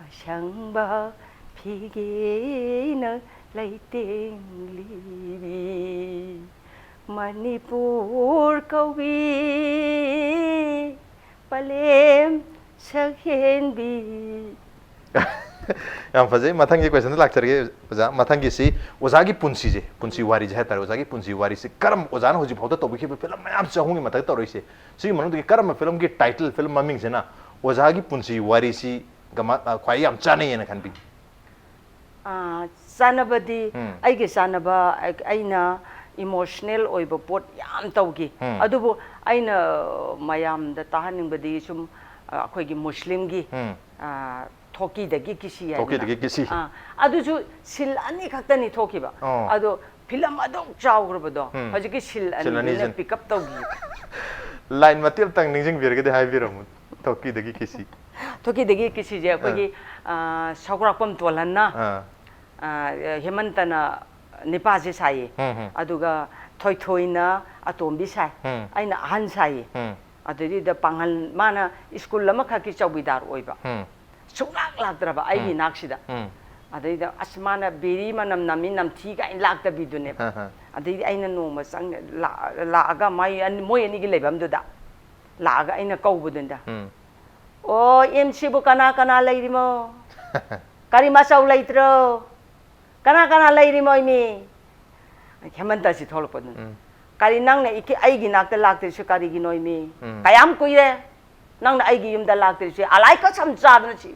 asangba phigena laiteng libi Manipur kawi palem sakhen bi yang fazai mathang gi question lak charge oza mathang gi si oza gi punsi wari je tar oza gi punsi wari se karam oza na hoji phota to bi film mayam chahungi mathai to roi se si manung gi karam film gi title film maming se na oza gi punsi wari si gama khwai yam chane yen khan bi sanabadi ai gi sanaba aina emotional oiba pot yam tawgi adubu aina mayam da tahaning badi sum akhoi gi muslim gi Toki dagi kisi ya. Aduju sil ani kakta ni toki ba. Adu film adok jauh kerba do. Haji ki sil ani ni pick up tau gi. Line matil tang ningjing biar kita hai biram. Toki dagi kisi. Toki dagi kisi je. Kau ki sakurakam tualan na. Hemanta na nipa je sai. Aduga thoi na atombi sai. Aina ahan sai. Adu di da pangal mana school lama kaki chawbidar oiba. Sungak laktraba ai naksida adai asmana beri manam nami nam thi ga in lakta bidune adai aina no ma sang la aga mai an moi ani gi lebam du da la aga aina kaubudunda o MC bu kana lairimo kari masau laitro kana lairimo mi hemanta si tholpon kari nang ne iki ai gi nakta lakte se kari gi noi mi kayam kuire nang na ai gi yum da lakte se alai ka sam cha na chi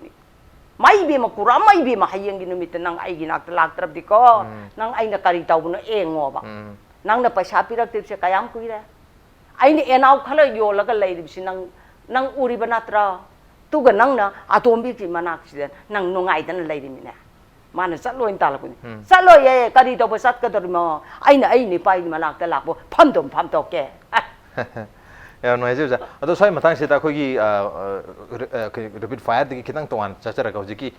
mai bi ma kura mai bi ma hayang gi numit nang ai gi nakta laktrap di ko nang ai na kari taw no engo ba nang na paisa pirak tip se kayam kuire ai ni enau khala yo la ka lai ri si nang uri banatra tu ga nang na atombi ki manak si nang no ngai dan lai ri mi na mana satlo in tala pun satlo ye kari taw pa sat ka tor mo ai ni pai ni manak ta lak bo pham to ke ya no aje ja ado sai matang se ta khogi rapid fire de kitang tongan chachara ka hojiki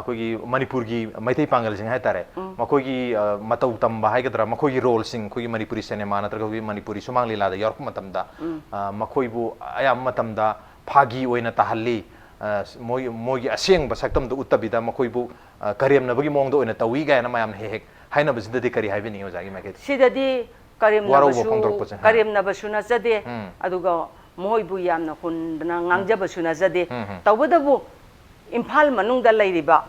khogi manipur gi maithai pangal sing hai tare makhogi matau tamba hai gadra makhogi role sing khogi manipuri cinema na khogi manipuri sumang lila da york matam da makhoi bu ayam matam da phagi oina tahalli mogi aseng basaktam da uttabida makhoi bu karem na bagi mong do oina tawi ga na mayam hek haina basida de kari haibini ojagi make sidadi karim na basu na jade aduga moi bu yam na hun na ngangja basu na jade tawada bu imphal manung da lairiba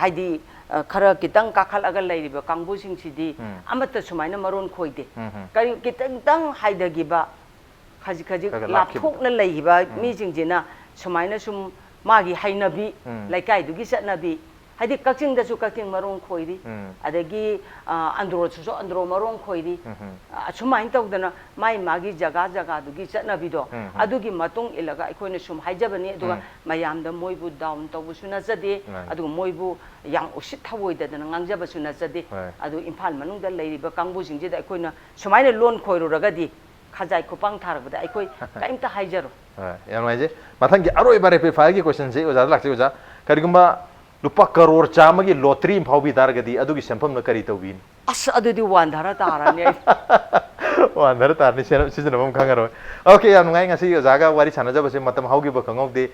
haidi khara kitang kakhal aga lairiba kangbu sing sidi amata sumaina maron khoide kari kitang tang haida giba khajik khajik lapthok na leiba mi jingjina sumaina sum magi hainabi laikai dugi satnabi hadi kakching da su kakching marong khoiri adagi andro su andro marong khoiri sumain tawdana mai magi jaga jaga dugi satnabi do adugi matung ilaga aikoina sum haijabani aduga mayamda moibu down tawu suna jade adu moibu yang usit thawoi da ngangjaba suna jade adu imphal manung da leiriba kangbu jingje da aikoina sumaina lon khoiru ragadi khajai khupang tharabda aikoi kaimta haijaro yang maije mathang gi aroi bare pe faagi question se oja lakse oja karigumba lupa crore chamagi lottery phaubi dargadi adugi sempam na kari tawbin as adudi wandhara tarani wandhara tarni season bam khangaro okay yang ngai ngasi ojaga wari sanaja base matam haugi ba khangok de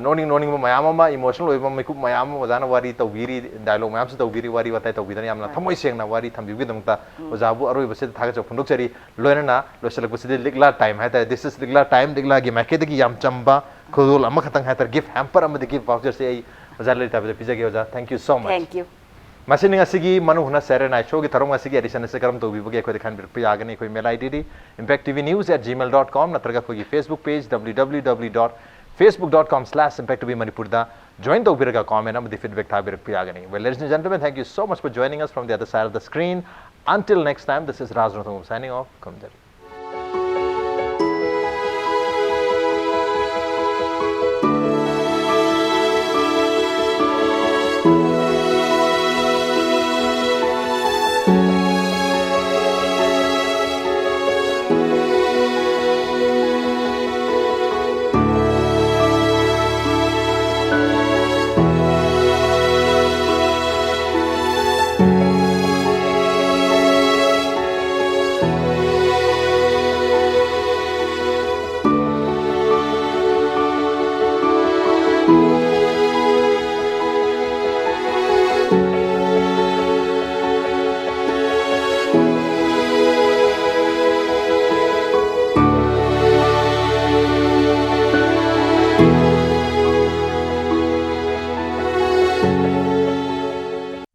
noning mayam ma emotional oi ma ku mayam ojana wari tawbiri dialogue mayam se tawbiri wari watai tawbidani yamna thamoi sengna wari thambi damta ojabu aroi base thaga chok phundok chari loina losalak base ligla time hata this is ligla time ligla gi make de yam chamba khudul ama khatang hatar gift hamper am de gift voucher se Raj Lalitabi pizza oja thank you so much thank you Masini asigi Manung Hutna Saturday show ki tharong asigi edition se karam to bibu ge ko dekhan pe agane koi mail id impacttvnews@gmail.com natraga koi Facebook page www.facebook.com/impacttvmanipur da join to biraga comment am the feedback tha birak pe agane well ladies and gentlemen thank you so much for joining us from the other side of the screen until next time this is Raj Nongthombam signing off come